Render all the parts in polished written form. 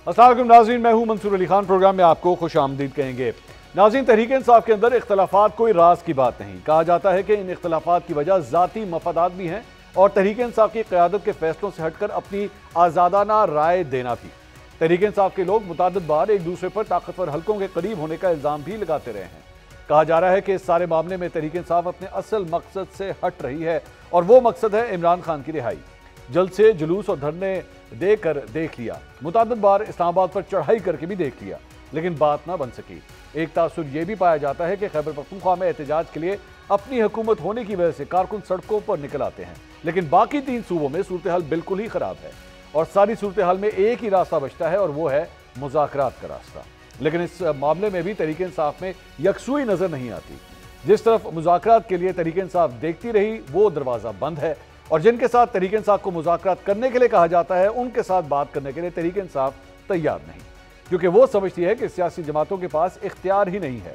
अस्सलाम वालेकुम नाज़रीन, मैं हूं मंसूर अली खान। प्रोग्राम में आपको खुश आमदीद कहेंगे। नाज़रीन, तहरीक इंसाफ के अंदर इख्तलाफात कोई राज की बात नहीं। कहा जाता है कि इन इख्तलाफात की वजह ज़ाती मफादात भी हैं और तहरीक इंसाफ की क़यादत के फैसलों से हटकर अपनी आज़ादाना राय देना भी। तहरीक इंसाफ के लोग मुताद्दिद बार एक दूसरे पर ताकतवर हल्कों के करीब होने का इल्ज़ाम भी लगाते रहे हैं। कहा जा रहा है कि इस सारे मामले में तहरीक इंसाफ अपने असल मकसद से हट रही है और वो मकसद है इमरान खान की रिहाई। जल्द से जुलूस और धरने देकर देख लिया, मुताद्दिद बार इस्लामाबाद पर चढ़ाई करके भी देख लिया, लेकिन बात ना बन सकी। एक तासुर यह भी पाया जाता है कि खैबर पख्तूनख्वा में एहतजाज के लिए अपनी हुकूमत होने की वजह से कारकुन सड़कों पर निकल आते हैं, लेकिन बाकी 3 सूबों में सूरत हाल बिल्कुल ही खराब है और सारी सूरत हाल में एक ही रास्ता बचता है और वो है मुज़ाकरात का रास्ता। लेकिन इस मामले में भी तहरीक इंसाफ में यकसुई नजर नहीं आती। जिस तरफ मुज़ाकरात के लिए तहरीक इंसाफ देखती रही वो दरवाज़ा बंद है और जिनके साथ तहरीक इंसाफ को मुज़ाकरात करने के लिए कहा जाता है उनके साथ बात करने के लिए तहरीक इंसाफ तैयार नहीं, क्योंकि वो समझती है कि सियासी जमातों के पास इख्तियार ही नहीं है।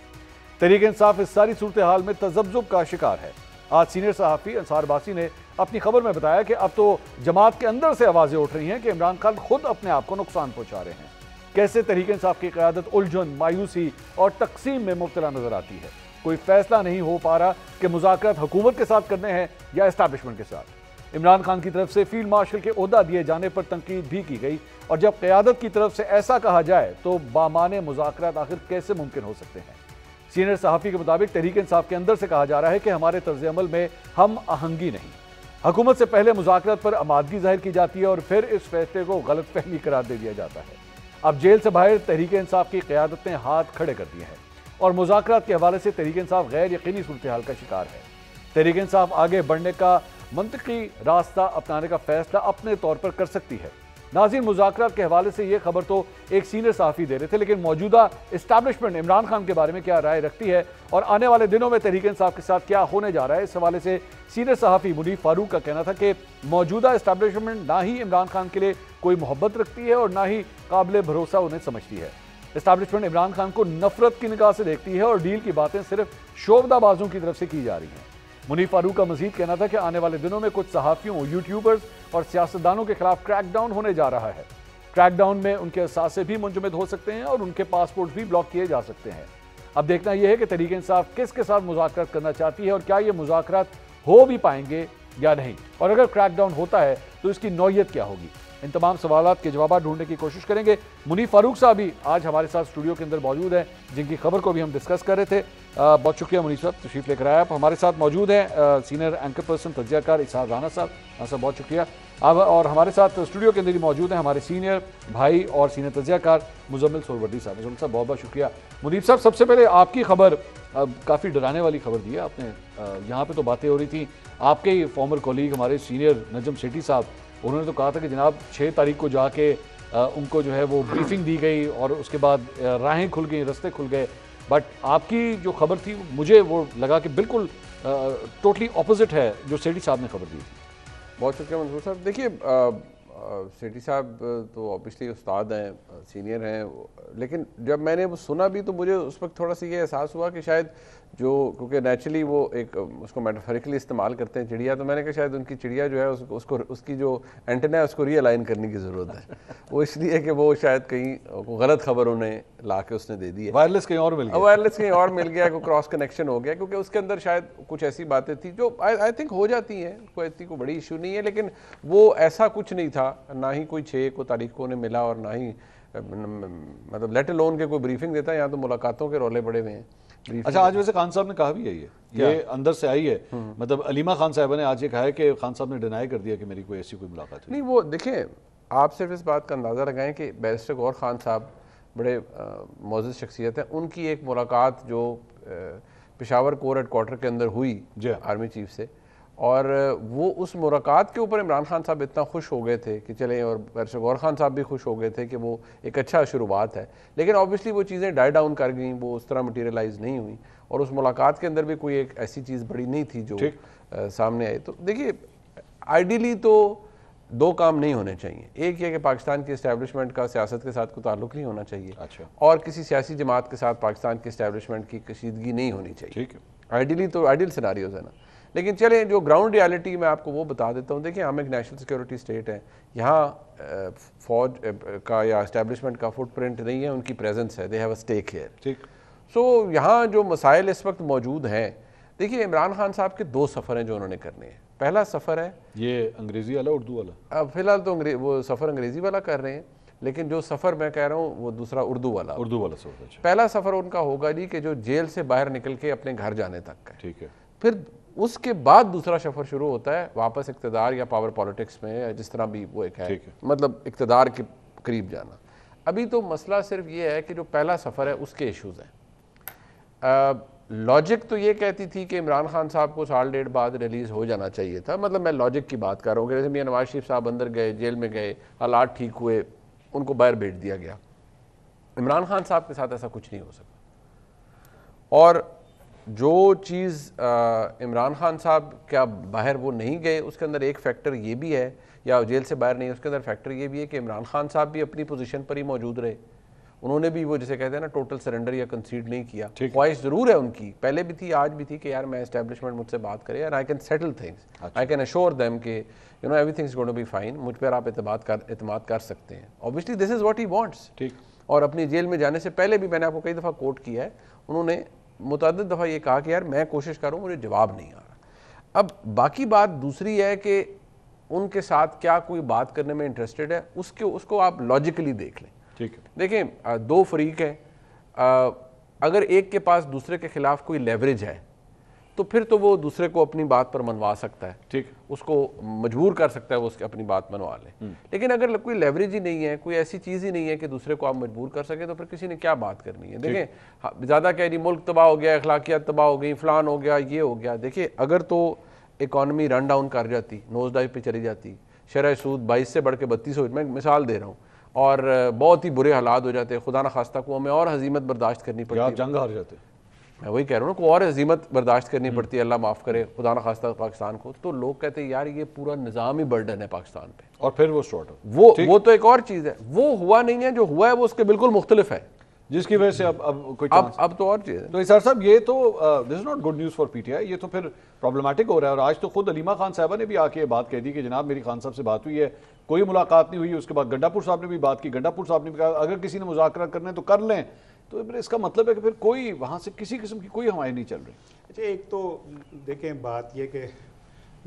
तहरीक इंसाफ इस सारी सूरत हाल में तज़ब्ज़ुब का शिकार है। आज सीनियर सहाफ़ी अंसार बासी ने अपनी खबर में बताया कि अब तो जमात के अंदर से आवाज़ें उठ रही हैं कि इमरान खान खुद अपने आप को नुकसान पहुँचा रहे हैं। कैसे तहरीक इंसाफ की क़यादत उलझन, मायूसी और तकसीम में मुब्तला नजर आती है। कोई फैसला नहीं हो पा रहा कि मुज़ाकरात हुकूमत के साथ करने हैं या एस्टैब्लिशमेंट के साथ। इमरान खान की तरफ से फील्ड मार्शल के ओहदा दिए जाने पर तनकीद भी की गई और जब क़यादत की तरफ से ऐसा कहा जाए तो बामाने मुज़ाकरात आखिर कैसे मुमकिन हो सकते हैं। सीनियर सहाफ़ी के मुताबिक तहरीक इंसाफ के अंदर से कहा जा रहा है कि हमारे तर्ज़ अमल में हम आहंगी नहीं। हुकूमत से पहले मुज़ाकरात पर आमादगी जाहिर की जाती है और फिर इस फैसले को गलतफहमी करार दे दिया जाता है। अब जेल से बाहर तहरीक इंसाफ की क़यादत ने हाथ खड़े कर दिए हैं और मुज़ाकरात के हवाले से तहरीक इंसाफ गैर यकीनी सूरत हाल का शिकार है। तहरीक इंसाफ आगे बढ़ने का मंतकी रास्ता अपनाने का फैसला अपने तौर पर कर सकती है। नाज़रीन, मुज़ाकरात के हवाले से यह खबर तो एक सीनियर सहाफ़ी दे रहे थे, लेकिन मौजूदा इस्टेब्लिशमेंट इमरान खान के बारे में क्या राय रखती है और आने वाले दिनों में तहरीक इंसाफ के साथ क्या होने जा रहा है, इस हवाले से सीनियर सहाफ़ी मुनीफ फारूक का कहना था कि मौजूदा इस्टेब्लिशमेंट ना ही इमरान खान के लिए कोई मोहब्बत रखती है और ना ही काबिल भरोसा उन्हें समझती है। इस्टेब्लिशमेंट इमरान खान को नफरत की निगाह से देखती है और डील की बातें सिर्फ शोबदाबाजों की तरफ से की जा रही हैं। मुनीफ फारूक का मजीद कहना था कि आने वाले दिनों में कुछ सहाफ़ियों, यूट्यूबर्स और सियासतदानों के खिलाफ क्रैकडाउन होने जा रहा है। क्रैकडाउन में उनके असासे भी मुंजमद हो सकते हैं और उनके पासपोर्ट भी ब्लॉक किए जा सकते हैं। अब देखना यह है कि तहरीक इंसाफ किसके साथ मुज़ाकरात करना चाहती है और क्या ये मुज़ाकरात हो भी पाएंगे या नहीं, और अगर क्रैकडाउन होता है तो इसकी नौयत क्या होगी। इन तमाम सवालात के जवाब ढूंढने की कोशिश करेंगे। मुनीफ फारूक साहब भी आज हमारे साथ स्टूडियो के अंदर मौजूद हैं, जिनकी खबर को भी हम डिस्कस कर रहे थे। बहुत शुक्रिया मुनीफ साहब, तशरीफ लेकर आए। आप हमारे साथ मौजूद हैं सीनियर एंकर पर्सन तजियाकार इसहाक राना साहब। हाँ साहब, बहुत शुक्रिया। अब और हमारे साथ स्टूडियो के अंदर ही मौजूद हैं हमारे सीनियर भाई और सीनियर तजियाकार मुजम्मिल सोहरवर्दी साहब। मुजम्मिल साहब, बहुत बहुत शुक्रिया। मुनीफ साहब, सबसे पहले आपकी खबर काफ़ी डराने वाली खबर दी है आपने। यहाँ पर तो बातें हो रही थी, आपके ही फॉर्मर कॉलीग हमारे सीनियर नजम सेठी साहब, उन्होंने तो कहा था कि जनाब 6 तारीख को जाके उनको जो है वो ब्रीफिंग दी गई और उसके बाद राहें खुल गई, रास्ते खुल गए। बट आपकी जो खबर थी मुझे वो लगा कि बिल्कुल टोटली ऑपोजिट है जो सेठी साहब ने खबर दी थी। बहुत शुक्रिया मंसूर साहब। देखिए, सेठी साहब तो ऑब्वियसली उस्ताद हैं, सीनियर हैं, लेकिन जब मैंने वो सुना भी तो मुझे उस वक्त थोड़ा सा ये एहसास हुआ कि शायद जो, क्योंकि नेचुरली वो एक उसको मेटाफोरिकली इस्तेमाल करते हैं चिड़िया, तो मैंने कहा शायद उनकी चिड़िया जो है उसको उसकी जो एंटेना है उसको रीअलाइन करने की ज़रूरत है। वो इसलिए कि वो शायद कहीं गलत खबर उन्हें ला के उसने दे दी है, वायरलेस कहीं और मिल गया, वायरलेस कहीं और मिल गया, कोई क्रॉस कनेक्शन हो गया, क्योंकि उसके अंदर शायद कुछ ऐसी बातें थी जो आई थिंक हो जाती हैं, कोई इतनी कोई बड़ी इशू नहीं है, लेकिन वो ऐसा कुछ नहीं था। ना ही कोई 6 को तारीख को उन्हें मिला और ना ही मतलब लेट अलोन के कोई ब्रीफिंग देता है। यहाँ तो मुलाकातों के रोले बड़े हुए हैं। अच्छा, आज वैसे खान साहब ने कहा भी है ये अंदर से आई है, मतलब अलीमा खान साहब ने आज ये कहा है कि खान साहब ने डिनाई कर दिया कि मेरी कोई ऐसी कोई मुलाकात नहीं। वो देखें, आप सिर्फ इस बात का अंदाज़ा लगाएं कि बैरिस्टर गौहर खान साहब बड़े मोअज़्ज़ज़ शख्सियत हैं। उनकी एक मुलाकात जो पेशावर कोर हेडक्वार्टर के अंदर हुई आर्मी चीफ से, और वो उस मुलाकात के ऊपर इमरान खान साहब इतना खुश हो गए थे कि चलें, और बैरिस्टर गौहर खान साहब भी खुश हो गए थे कि वो एक अच्छा शुरुआत है। लेकिन ऑब्वियसली वो चीज़ें डाई डाउन कर गई, वो उस तरह मटीरियलाइज नहीं हुई, और उस मुलाकात के अंदर भी कोई एक ऐसी चीज़ बड़ी नहीं थी जो सामने आई। तो देखिए, आइडियली तो 2 काम नहीं होने चाहिए। एक ये कि पाकिस्तान की इस्टेब्लिशमेंट का सियासत के साथ कोई ताल्लुक नहीं होना चाहिए। अच्छा। और किसी सियासी जमात के साथ पाकिस्तान की इस्टेब्लिशमेंट की कशीदगी नहीं होनी चाहिए। ठीक है, आइडियली तो आइडियल सिनारियोज है ना। लेकिन चलें जो ग्राउंड रियलिटी मैं आपको वो बता देता हूँ। देखिए हम एक नेशनल सिक्योरिटी स्टेट है, यहाँ फौज का या एस्टेब्लिशमेंट का फुटप्रिंट नहीं है, उनकी प्रेजेंस है, they have a stake here. ठीक। सो यहाँ जो मसाइल इस वक्त मौजूद हैं, देखिए इमरान खान साहब के 2 सफ़र हैं जो उन्होंने करने हैं। पहला सफ़र है ये अंग्रेज़ी वाला उर्दू वाला, अब फिलहाल तो वो सफ़र अंग्रेज़ी वाला कर रहे हैं, लेकिन जो सफ़र मैं कह रहा हूँ वो दूसरा उर्दू वाला सफ़र। पहला सफ़र उनका होगा जी कि जो जेल से बाहर निकल के अपने घर जाने तक का। ठीक है। फिर उसके बाद दूसरा सफ़र शुरू होता है वापस इक़्तिदार या पावर पॉलिटिक्स में, जिस तरह भी वो एक है, मतलब इक़्तिदार के करीब जाना। अभी तो मसला सिर्फ ये है कि जो पहला सफ़र है उसके इश्यूज़ हैं। लॉजिक तो ये कहती थी कि इमरान खान साहब को 1.5 साल बाद रिलीज़ हो जाना चाहिए था। मतलब मैं लॉजिक की बात कर रहा हूँ कि जैसे मियां नवाज शरीफ साहब अंदर गए, जेल में गए, हालात ठीक हुए, उनको बाहर भेज दिया गया। इमरान खान साहब के साथ ऐसा कुछ नहीं हो सका। और जो चीज़ इमरान खान साहब क्या बाहर वो नहीं गए, उसके अंदर एक फैक्टर ये भी है, या जेल से बाहर नहीं, उसके अंदर फैक्टर ये भी है कि इमरान खान साहब भी अपनी पोजीशन पर ही मौजूद रहे। उन्होंने भी वो जिसे कहते हैं ना टोटल सरेंडर या कंसीड नहीं किया। ख्वाहिश ज़रूर है उनकी, पहले भी थी आज भी थी कि यार मैं एस्टेब्लिशमेंट मुझसे बात करे and I can settle things, I can assure them कि you know everything is going to be fine, मुझ पर आप एतमाद कर सकते हैं। Obviously this is what he wants. ठीक। और अपनी जेल में जाने से पहले भी मैंने आपको कई दफ़ा कोट किया है, उन्होंने मुतअद्दिद दफ़ा ये कहा कि यार मैं कोशिश करूँ, मुझे जवाब नहीं आ रहा। अब बाकी बात दूसरी है कि उनके साथ क्या कोई बात करने में इंटरेस्टेड है, उसको आप लॉजिकली देख लें। ठीक है। देखें 2 फरीक हैं, अगर एक के पास दूसरे के खिलाफ कोई लेवरेज है तो फिर तो वो दूसरे को अपनी बात पर मनवा सकता है। ठीक। उसको मजबूर कर सकता है वो उसकी अपनी बात मनवा ले। लेकिन अगर कोई लेवरेज ही नहीं है, कोई ऐसी चीज़ ही नहीं है कि दूसरे को आप मजबूर कर सके, तो फिर किसी ने क्या बात करनी है। देखें ज़्यादा कह रही मुल्क तबाह हो गया, अखलाकियात तबाह हो गई, फलान हो गया, ये हो गया। देखिए अगर तो इकॉनमी रन डाउन कर जाती, नोज डाइव पे चली जाती, शरह सूद 22 से बढ़ के 32 हो, मैं मिसाल दे रहा हूँ, और बहुत ही बुरे हालात हो जाते हैं, खुदा न खास्ता को हमें और हजीमत बर्दाश्त करनी पड़ती है, जंग हार जाते, मैं वही कह रहा हूँ ना, को और हजीमत बर्दाश्त करनी पड़ती है, अल्लाह माफ़ करे खुदा न खास्ता पाकिस्तान को, तो लोग कहते हैं यार ये पूरा निज़ाम ही बर्डन है पाकिस्तान पे, और फिर वो शॉर्ट वो तो एक और चीज़ है, वो हुआ नहीं है, जो हुआ है वो उसके बिल्कुल मुख्तलिफ है, जिसकी वजह से अब कोई अब तो और चीज़ है। तो इसार साहब ये तो this is not good news for PTI, ये तो फिर प्रॉब्लमेटिक हो रहा है। और आज तो खुद अलीमा खान साहबा ने भी आके ये बात कह दी कि जनाब मेरी खान साहब से बात हुई है, कोई मुलाकात नहीं हुई। उसके बाद गंडापुर साहब ने भी बात की, गंडापुर साहब ने भी कहा अगर किसी ने मुज़ाकरा करने तो कर लें, तो फिर इसका मतलब है कि फिर कोई वहाँ से किसी किस्म की कोई हवाएं नहीं चल रही। अच्छा एक तो देखें बात ये कि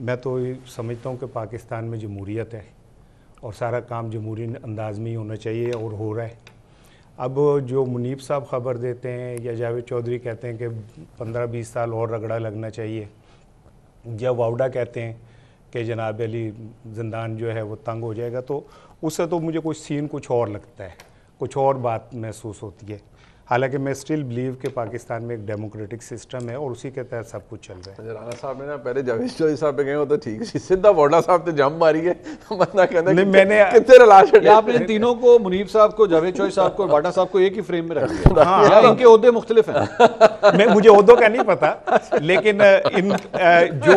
मैं तो समझता हूँ कि पाकिस्तान में जमहूरियत है और सारा काम जमहूरी अंदाज में ही होना चाहिए और हो रहा है। अब जो मुनीब साहब ख़बर देते हैं या जावेद चौधरी कहते हैं कि 15-20 साल और रगड़ा लगना चाहिए, या वाउडा कहते हैं कि जनाब अली ज़िंदान जो है वो तंग हो जाएगा, तो उससे तो मुझे कुछ सीन कुछ और लगता है, कुछ और बात महसूस होती है। हालांकि मैं स्टिल बिलीव कि पाकिस्तान में एक डेमोक्रेटिक सिस्टम है और उसी के तहत सब कुछ चल रहा है। राणा साहब ने ना पहले जावेद चौधरी साहब पे गए हो तो ठीक है, सीधा वाडा साहब तो जम मारी है, मतलब कहना नहीं मैंने कितने रलाश है। आपने इन तीनों को, मुनीब साहब को, जावेद चौधरी साहब को, वाडा साहब को एक ही फ्रेम में रख दिया। हाँ, इनके ओहदे मुख्तलिफ हैं। मैं मुझे ओहदों का नहीं पता, लेकिन इन जो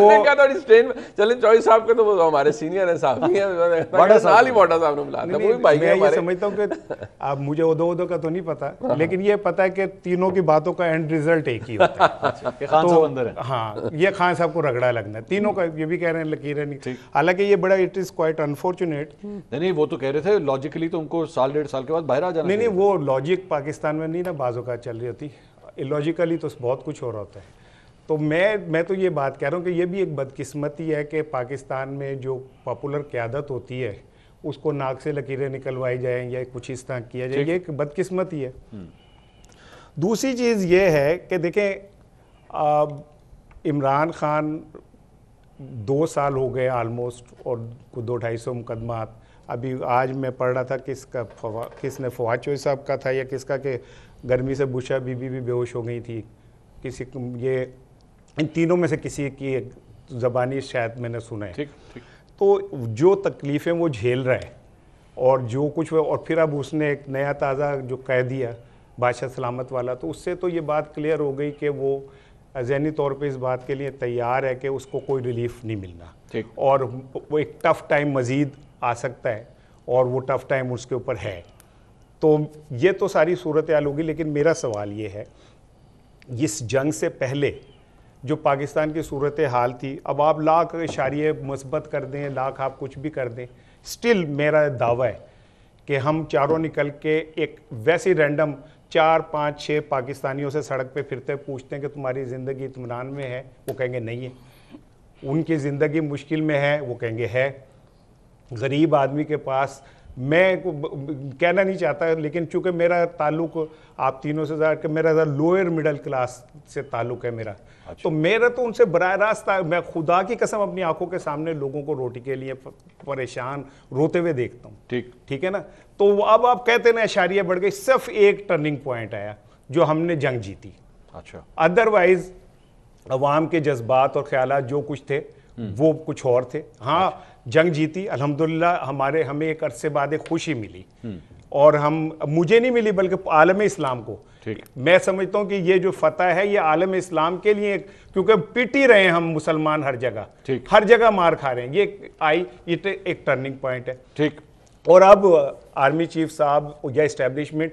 चले चौधरी साहब के तो वो हमारे सीनियर है साहब, वाडा साहब ने बुला लिया। मैं ये समझता हूँ कि अब मुझे ओहदों का तो नहीं पता, लेकिन ये पता है कि तीनों की बातों का एंड रिजल्ट एक ही होता है। खान साहब अंदर है। हाँ, ये खान साहब को रगड़ा लगना है तीनों का, ये भी कह रहे हैं लकीरें नहीं। हालांकि ये बड़ा इट इज क्वाइट अनफॉर्चुनेट। नहीं वो तो कह रहे थे लॉजिकली तो उनको 1.5 साल के बाद बाहर आ जाना। नहीं वो लॉजिक पाकिस्तान में नहीं ना बाज़ों का चल रही होती, इलॉजिकली तो बहुत कुछ हो रहा होता है। तो मैं तो ये बात कह रहा हूँ कि ये भी एक बदकिस्मती है कि पाकिस्तान में जो पॉपुलर क़यादत होती है उसको नाक से लकीरें निकलवाई जाएँ या कुछ इस तरह किया जाए, ये एक बदकिस्मती है। दूसरी चीज़ ये है कि देखें इमरान खान 2 साल हो गए आलमोस्ट, और 200-250 मुकदमात। अभी आज मैं पढ़ रहा था किसने फवाद चौधरी साहब का था या किसका, कि गर्मी से बुशा बीबी भी बेहोश हो गई थी, किसी ये इन तीनों में से किसी की ज़बानी शायद मैंने सुना है। ठीक। तो जो तकलीफ़ें वो झेल रहा है और जो कुछ, और फिर अब उसने एक नया ताज़ा जो कह दिया बादशाह सलामत वाला, तो उससे तो ये बात क्लियर हो गई कि वो ज़हनी तौर पे इस बात के लिए तैयार है कि उसको कोई रिलीफ नहीं मिलना, और वो एक टफ़ टाइम मज़ीद आ सकता है और वो टफ़ टाइम उसके ऊपर है। तो ये तो सारी सूरत हाल होगी, लेकिन मेरा सवाल ये है, इस जंग से पहले जो पाकिस्तान की सूरत हाल थी, अब आप लाख इशारे मुस्बत कर दें, लाख आप कुछ भी कर दें, स्टिल मेरा दावा है कि हम चारों निकल के एक वैसी रैंडम 4, 5, 6 पाकिस्तानियों से सड़क पे फिरते पूछते हैं कि तुम्हारी ज़िंदगी इत्मीनान में है, वो कहेंगे नहीं है। उनकी ज़िंदगी मुश्किल में है, वो कहेंगे है। गरीब आदमी के पास, मैं कहना नहीं चाहता, लेकिन चूंकि मेरा ताल्लुक आप तीनों से ज़्यादा, मेरा लोअर मिडिल क्लास से ताल्लुक है मेरा। अच्छा। तो मेरा तो उनसे बराह रास्त, मैं खुदा की कसम अपनी आंखों के सामने लोगों को रोटी के लिए परेशान रोते हुए देखता हूँ। ठीक है ना। तो अब आप कहते ना इशारियाँ बढ़ गई, सिर्फ एक टर्निंग पॉइंट आया जो हमने जंग जीती। अच्छा। अदरवाइज अवाम के जज्बात और ख्यालात जो कुछ थे वो कुछ और थे। हाँ, जंग जीती अल्हम्दुलिल्लाह, हमें एक अरसे बाद एक खुशी मिली, और मुझे नहीं मिली बल्कि आलम इस्लाम को। मैं समझता हूं कि ये जो फतह है ये आलम इस्लाम के लिए, क्योंकि पिट ही रहे हैं हम मुसलमान हर जगह मार खा रहे हैं। ये एक टर्निंग पॉइंट है। ठीक। और अब आर्मी चीफ साहब या इस्टेब्लिशमेंट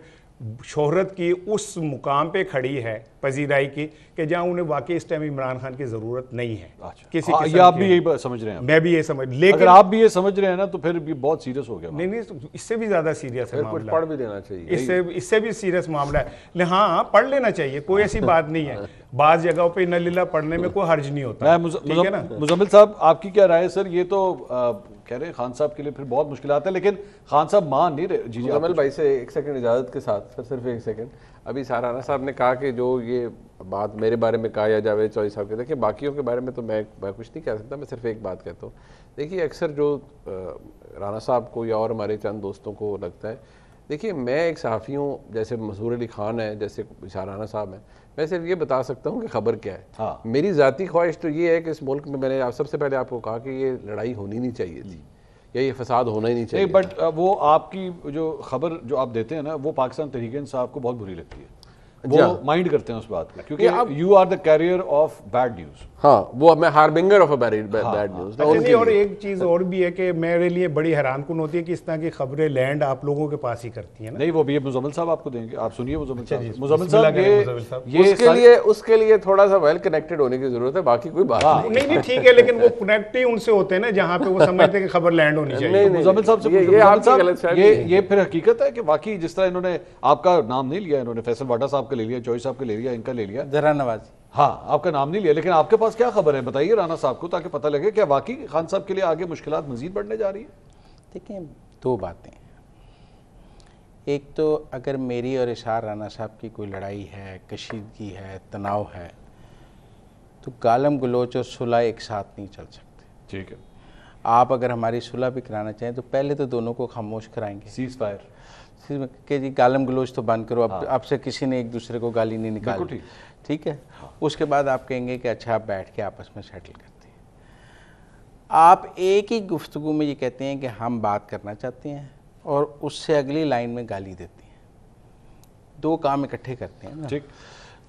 शोहरत की उस मुकाम पे खड़ी है पजीराई की कि जहां उन्हें वाकई इस टाइम इमरान खान की जरूरत नहीं है। अच्छा। किसी ये आप भी यही समझ रहे हैं? मैं भी ये समझ, लेकिन अगर आप भी ये समझ रहे हैं ना तो फिर भी बहुत सीरियस हो गया। नहीं, इससे भी ज्यादा सीरियस है मामला। पढ़ भी देना चाहिए, इससे भी सीरियस मामला है। हाँ, पढ़ लेना चाहिए, कोई ऐसी बात नहीं है। बाज़ जगहों पे इन्ना पढ़ने में कोई हर्ज नहीं होता। मुजम्मिल साहब, आपकी क्या राय है सर? ये तो कह रहे हैं खान साहब के लिए फिर बहुत मुश्किलात है, लेकिन खान साहब मान नहीं रहे। जी मुजम्मिल भाई से एक सेकंड इजाज़त के साथ सर, सिर्फ एक सेकंड। अभी राना साहब ने कहा कि जो ये बात मेरे बारे में कहा या जावेद चौधरी साहब के, देखिए बाकियों के बारे में तो मैं कुछ नहीं कह सकता, मैं सिर्फ एक बात कहता हूँ। देखिए अक्सर जो राना साहब को या और हमारे चंद दोस्तों को लगता है, देखिए मैं एक सहाफ़ी हूँ, जैसे मसूर अली खान है, जैसे राना साहब हैं, मैं सिर्फ ये बता सकता हूँ कि खबर क्या है। हाँ। मेरी ज़ाती ख्वाहिश तो ये है कि इस मुल्क में, मैंने सबसे पहले आपको कहा कि ये लड़ाई होनी नहीं चाहिए थी, या ये फसाद होना ही नहीं चाहिए। बट वो आपकी जो खबर जो आप देते हैं ना, वो पाकिस्तान तहरीक इंसाफ को बहुत बुरी लगती है। वो माइंड करते हैं उस बात को, क्योंकि you are the carrier of bad news. हाँ, वो मैं harbinger of a bad news. और एक चीज और भी है कि मेरे लिए बड़ी हैरानकुन होती है कि इस तरह की खबरें लैंड आप लोगों के पास ही करती हैं ना। नहीं, वो भी मुजम्मिल साहब आपको देंगे, आप सुनिए मुजम्मिल साहब। उसके लिए थोड़ा सा वेल कनेक्टेड होने की जरूरत है, बाकी कोई बात नहीं। ठीक है, लेकिन वो कनेक्ट ही उनसे होते हैं ना जहाँ पे वो समझते हैं कि खबर लैंड होनी चाहिए। मुजम्मिल साहब से ये फिर हकीकत है कि वाकई जिस तरह इन्होंने आपका नाम नहीं लिया, इन्होंने फैसल वाडा साहब का ले लिया, चौधरी साहब का ले लिया, इनका ले लिया, जरा नवाजी, हाँ आपका नाम नहीं लिया, लेकिन आपके पास क्या खबर है? बताइए राना साहब को, ताकि पता लगे कि वाकई खान साहब के लिए आगे मुश्किलात मजीद बढ़ने जा रही है। देखिए, दो बातें। एक तो अगर मेरी और इशार राना साहब की कोई लड़ाई है, कशीदगी है, तनाव है, तो गालम गलोच और सुलह एक साथ नहीं चल सकते। ठीक है। आप अगर हमारी सुलह भी कराना चाहें तो पहले तो दोनों को खामोश कराएंगे, सीज फायर कि जी गालम गलोच तो बंद करो, आपसे किसी ने एक दूसरे को गाली नहीं निकाली, ठीक है। उसके बाद आप कहेंगे कि अच्छा आप बैठ के आपस में सेटल करते हैं। आप एक ही गुफ्तगू में ये कहते हैं कि हम बात करना चाहते हैं, और उससे अगली लाइन में गाली देते हैं। दो काम इकट्ठे करते हैं ना। ठीक।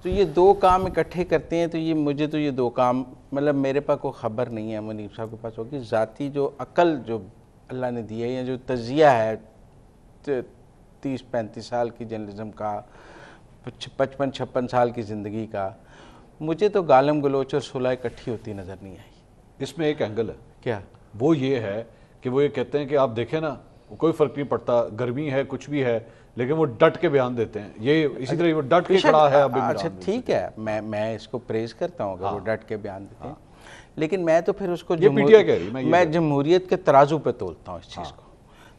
तो ये दो काम इकट्ठे करते हैं, तो ये मुझे तो ये दो काम, मतलब मेरे पास कोई ख़बर नहीं है, मुनीब साहब के पास होगी। ज़ाती जो अकल जो अल्लाह ने दी है, या जो तजिया है 30-35 साल की जर्नलिज्म का, 55-56 साल की ज़िंदगी का, मुझे तो गालम गलोच और सुलह इकट्ठी होती नज़र नहीं आई। इसमें एक एंगल है। क्या? वो ये है कि वो ये कहते हैं कि आप देखें ना, कोई फ़र्क नहीं पड़ता, गर्मी है, कुछ भी है, लेकिन वो डट के बयान देते हैं। ये इसी तरह वो डट के खड़ा है। अच्छा ठीक है, मैं इसको प्रेज करता हूँ अगर वो डट के बयान देते हैं, लेकिन मैं तो फिर उसको मैं जमहूरियत के तराजू पे तोलता हूँ इस चीज़ को।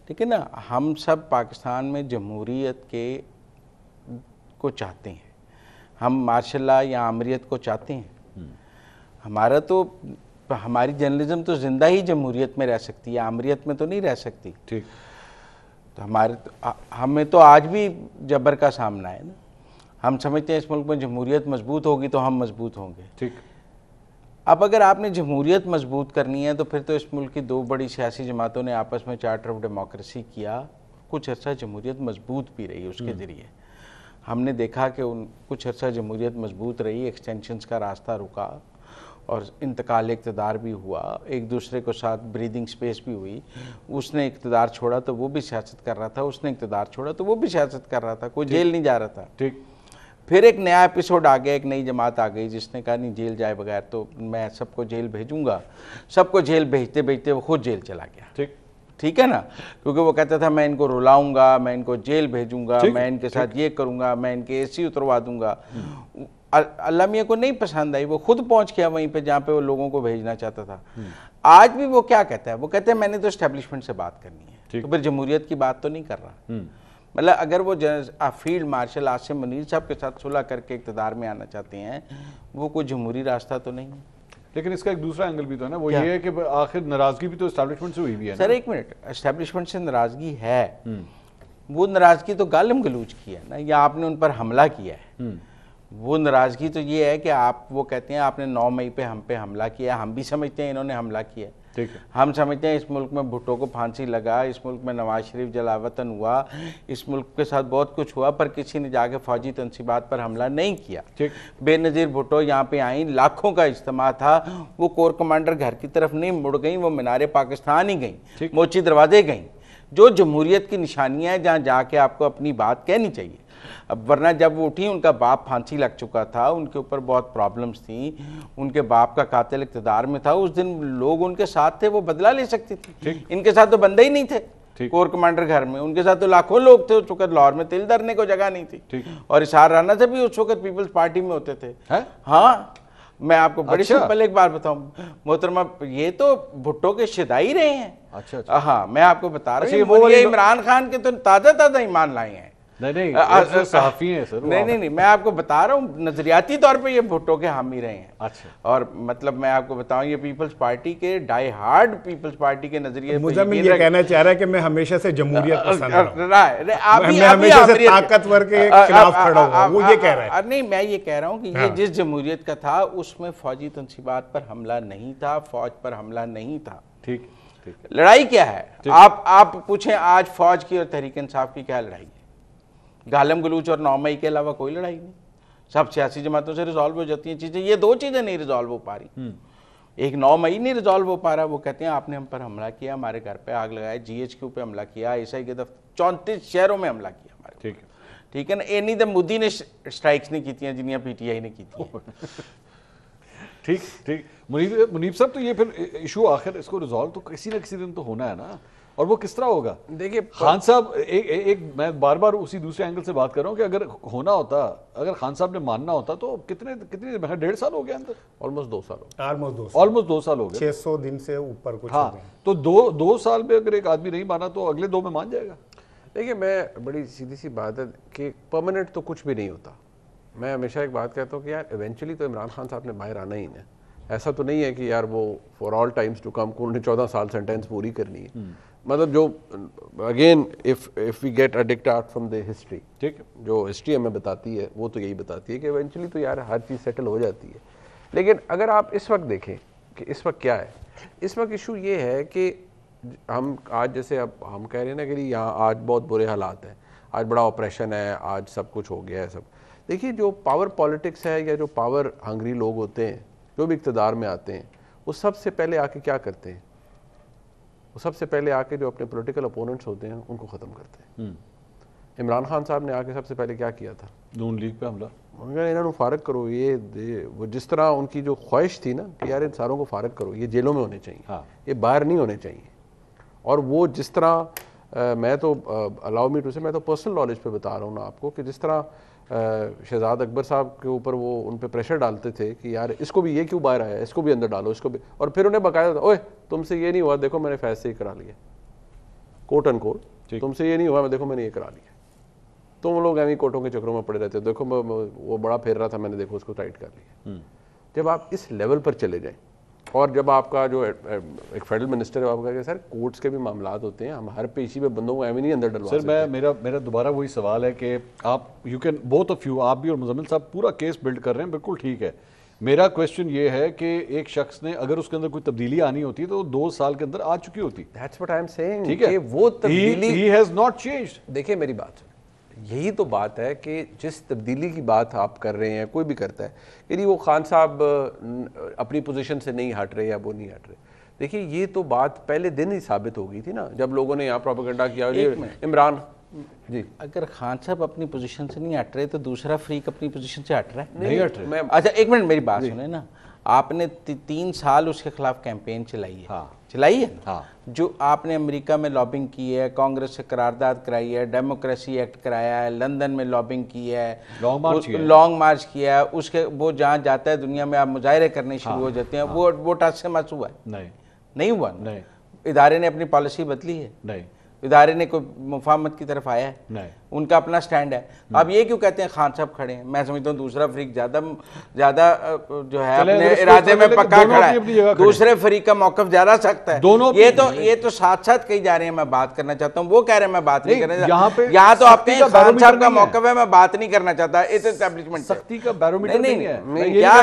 ठीक है ना, हम सब पाकिस्तान में जमहूरियत को चाहते हैं, हम मार्शल लॉ या आमरीत को चाहते हैं। हमारा तो, हमारी जर्नलिज्म तो जिंदा ही जमहूरियत में रह सकती है, आमरीत में तो नहीं रह सकती। ठीक। तो हमें तो आज भी जबर का सामना है ना। हम समझते हैं इस मुल्क में जमहूरियत मजबूत होगी तो हम मजबूत होंगे। ठीक। अब अगर आपने जमहूरियत मजबूत करनी है तो फिर तो इस मुल्क की दो बड़ी सियासी जमातों ने आपस में चार्टर ऑफ डेमोक्रेसी किया, कुछ अर्सा जमहूरियत मजबूत भी रही उसके ज़रिए। हमने देखा कि कुछ अर्सा जमहूरियत मजबूत रही, एक्सटेंशंस का रास्ता रुका और इंतकाल इक़्तिदार भी हुआ, एक दूसरे को साथ ब्रीदिंग स्पेस भी हुई। उसने इक़्तिदार छोड़ा तो वो भी सियासत कर रहा था, उसने इक़्तिदार छोड़ा तो वो भी सियासत कर रहा था, कोई जेल नहीं जा रहा था। ठीक। फिर एक नया एपिसोड आ गया, एक नई जमात आ गई जिसने कहा नहीं जेल जाए बगैर तो मैं सबको जेल भेजूंगा। सबको जेल भेजते भेजते वो खुद जेल चला गया। ठीक है ना, क्योंकि वो कहता था मैं इनको रुलाऊंगा, मैं इनको जेल भेजूंगा, मैं इनके साथ ये करूंगा, मैं इनके एसी उतरवा दूंगा। अल्लाह मियां को नहीं पसंद आई, वो खुद पहुंच गया वहीं पे जहाँ पे वो लोगों को भेजना चाहता था। आज भी वो क्या कहता है, वो कहते हैं मैंने तो एस्टेब्लिशमेंट से बात करनी है, तो फिर जमहूरियत की बात तो नहीं कर रहा। मतलब अगर वो फील्ड मार्शल आसिम मुनीर साहब के साथ सुलह करके इक़्तिदार में आना चाहते हैं, वो कोई जमहूरी रास्ता तो नहीं है। लेकिन इसका एक दूसरा एंगल भी तो है ना, वो ये है कि आखिर नाराजगी भी तो एस्टैब्लिशमेंट से हुई भी है सर। एक मिनट, एस्टैब्लिशमेंट से नाराजगी है, वो नाराजगी तो गालिम गलूच की है ना, या आपने उन पर हमला किया है। वो नाराजगी तो ये है कि आप, वो कहते हैं आपने 9 मई पे हम पे हमला किया, हम भी समझते हैं इन्होंने हमला किया। ठीक है, हम समझते हैं इस मुल्क में भुट्टो को फांसी लगा, इस मुल्क में नवाज शरीफ जलावतन हुआ, इस मुल्क के साथ बहुत कुछ हुआ, पर किसी ने जाके फौजी तनसीबात पर हमला नहीं किया। ठीक, बेनज़ीर भुट्टो यहाँ पे आई, लाखों का इज्तिमा था, वो कोर कमांडर घर की तरफ नहीं मुड़ गई, वो मीनारे पाकिस्तान ही गई, मोची दरवाजे गई, जो जमहूरियत की निशानियाँ हैं, जहाँ जाके आपको अपनी बात कहनी चाहिए। अब वरना जब वो उठी, उनका बाप फांसी लग चुका था, उनके ऊपर बहुत प्रॉब्लम्स थी, उनके बाप का कातिल इक़्तिदार में था, उस दिन लोग उनके साथ थे, वो बदला ले सकती थी। इनके साथ तो बंदे ही नहीं थे कोर कमांडर घर में, उनके साथ तो लाखों लोग थे। उस वक्त लाहौर में तिल धरने को जगह नहीं थी, और इशार राना से भी उस वक्त पीपल्स पार्टी में होते थे। हाँ, मैं आपको बड़ी सिंपल एक बात बताऊं मोहतरमा, ये तो भुट्टो के शिदाई रहे हैं। अच्छा। हाँ, मैं आपको बता रहा हूँ, ये इमरान खान के तो ताज़ा ईमान लाए हैं। नहीं, सहाफ़ी हैं सर। नहीं, मैं आपको बता रहा हूँ, नजरियाती तौर पे ये भुट्टो के हामी रहे हैं। अच्छा। और मतलब मैं आपको बताऊं, ये पीपल्स पार्टी के डाई हार्ड पीपल्स पार्टी के नजरिए मुज़म्मिल ये कहना चाह रहा है कि मैं हमेशा से जमहूरियत पसंद रहा हूं, मैं हमेशा से ताकतवर के खिलाफ खड़ा हुआ, वो ये कह रहा है। नहीं, मैं ये कह रहा हूँ कि ये जिस जमहूरियत का था उसमें फौजी तनसीबात पर हमला नहीं था, फौज पर हमला नहीं था। ठीक। लड़ाई क्या है, आप पूछें आज फौज की और तहरीक इंसाफ की क्या लड़ाई है? गालिम गलूच और 9 मई के अलावा कोई लड़ाई नहीं। सब सियासी जमातों से रिजॉल्व हो जाती हैं चीज़ें, ये 2 चीज़ें नहीं रिजॉल्व हो पा रही। एक 9 मई नहीं रिजॉल्व हो पा रहा, वो कहते हैं आपने हम पर हमला किया, हमारे घर पे आग लगाया, GHQ पे हमला किया, ISI के 34 शहरों में हमला किया हमारे। ठीक है ना, ये नहीं तो मोदी ने स्ट्राइक्स नहीं की थी जिन्हें PTI ने की थी। ठीक। मुनीब साहब, तो ये फिर इशू आखिर इसको रिजॉल्व तो किसी ना किसी दिन तो होना है ना, और वो किस तरह होगा? देखिए खान साहब, एक मैं बार बार उसी दूसरे एंगल से बात कर रहा हूँ कि अगर होना होता, अगर खान साहब ने मानना होता तो कितने 1.5 साल हो गया अंदर, ऑलमोस्ट 2 साल ऑलमोस्ट 2 साल हो गए, 600 दिन से ऊपर कुछ। हाँ, तो 2 साल में अगर एक आदमी नहीं माना तो अगले 2 में मान जाएगा। देखिए, मैं बड़ी सीधी सी बात है कि परमानेंट तो कुछ भी नहीं होता। मैं हमेशा एक बात कहता हूँ कि यार इवेंचुअली तो इमरान खान साहब ने बाहर आना ही है। ऐसा तो नहीं है कि यार वो for all times to come उन्होंने 14 साल सेंटेंस पूरी करनी है। मतलब जो again if we get a dictate from the history, ठीक है, जो हिस्ट्री हमें बताती है वो तो यही बताती है कि इवेंचुअली तो यार हर चीज़ सेटल हो जाती है। लेकिन अगर आप इस वक्त देखें कि इस वक्त क्या है, इस वक्त इशू ये है कि हम आज जैसे अब हम कह रहे हैं ना कि यहाँ आज बहुत बुरे हालात हैं, आज बड़ा ऑपरेशन है, आज सब कुछ हो गया है सब। देखिए, जो पावर पॉलिटिक्स है या जो पावर हंगरी लोग होते हैं, जो भी इक़्तिदार में आते हैं, वो सबसे पहले आके क्या करते हैं? वो सबसे पहले आके जो अपने पॉलिटिकल अपोनेंट्स होते हैं उनको ख़त्म करते हैं। इमरान खान साहब ने आके सबसे पहले क्या किया था? नून लीग पे हमला। उन्होंने इन्होंने फारग करो, ये वो जिस तरह उनकी जो ख्वाहिश थी ना कि यार इन सारों को फारग करो, ये जेलों में होने चाहिए। हाँ। ये बाहर नहीं होने चाहिए। और वो जिस तरह मैं तो अलाउ मी टू से, मैं तो पर्सनल नॉलेज पे बता रहा हूँ ना आपको, कि जिस तरह शहजाद अकबर साहब के ऊपर वो उन पे प्रेशर डालते थे कि यार इसको भी, ये क्यों बाहर आया, इसको भी अंदर डालो, इसको भी, और फिर उन्हें बकाया था, ओए तुमसे ये नहीं हुआ, देखो मैंने फैसले करा लिया, कोर्ट एंड कोर्ट, तुमसे ये नहीं हुआ, मैं देखो मैंने ये करा लिया। तुम लोग ऐसी कोर्टों के चक्रों में पड़े रहते हो, देखो वो बड़ा फेर रहा था, मैंने देखो उसको टाइट कर लिया। जब आप इस लेवल पर चले जाएं, और जब आपका जो एक फेडरल मिनिस्टर है, आपका सर कोर्ट्स के भी मामलात होते हैं, हम हर पेशी पे बंदों को एवं नहीं अंदर डलवा सकते। सर मेरा दोबारा वही सवाल है कि आप you can both of you, आप भी और मुज़म्मिल साहब पूरा केस बिल्ड कर रहे हैं, बिल्कुल ठीक है। मेरा क्वेश्चन ये है कि एक शख्स ने अगर उसके अंदर कोई तब्दीली आनी होती तो 2 साल के अंदर आ चुकी होती। That's what I'm saying, ठीक है, वो तब्दीली he has not changed। देखिए मेरी बात, यही तो बात है कि जिस तब्दीली की बात आप कर रहे हैं, कोई भी करता है कि नहीं वो खान साहब अपनी पोजीशन से नहीं हट रहे या वो नहीं हट रहे। देखिए, ये तो बात पहले दिन ही साबित हो गई थी ना, जब लोगों ने यहाँ प्रोपेगेंडा किया, इमरान जी, अगर खान साहब अपनी पोजीशन से नहीं हट रहे तो दूसरा फ्रीक अपनी पोजीशन से हट रहा है? नहीं हट रहे। अच्छा एक मिनट मेरी बात सुने ना, आपने 3 साल उसके खिलाफ कैंपेन चलाई है। हाँ। चलाई है। हाँ। जो आपने अमेरिका में लॉबिंग की है, कांग्रेस से करारदाद कराई है, डेमोक्रेसी एक्ट कराया है, लंदन में लॉबिंग की है, लॉन्ग मार्च किया है, उसके वो जहाँ जाता है दुनिया में आप मुजाहरे करने शुरू हो जाते हैं। वो टच से मस हुआ है? नहीं हुआ। नहीं। इदारे ने अपनी पॉलिसी बदली है? नहीं। इदारे ने कोई मुफाहमत की तरफ आया है? नहीं। उनका अपना स्टैंड है। अब ये क्यों कहते हैं खान साहब खड़े हैं? मैं समझता हूँ दूसरा फ्रीक ज्यादा जो है अपने इरादे में पक्का खड़ा है, दूसरे फ्रीक का मौकफ ज्यादा सख्त है। ये तो साथ साथ कही जा रहे हैं। मैं बात करना चाहता हूँ, वो कह रहे हैं मैं बात नहीं करना चाहता। यहाँ तो आपके खान साहब का मौकफ है, मैं बात नहीं करना चाहता। इस एस्टैब्लिशमेंट सख्ती का बैरोमीटर नहीं है। क्या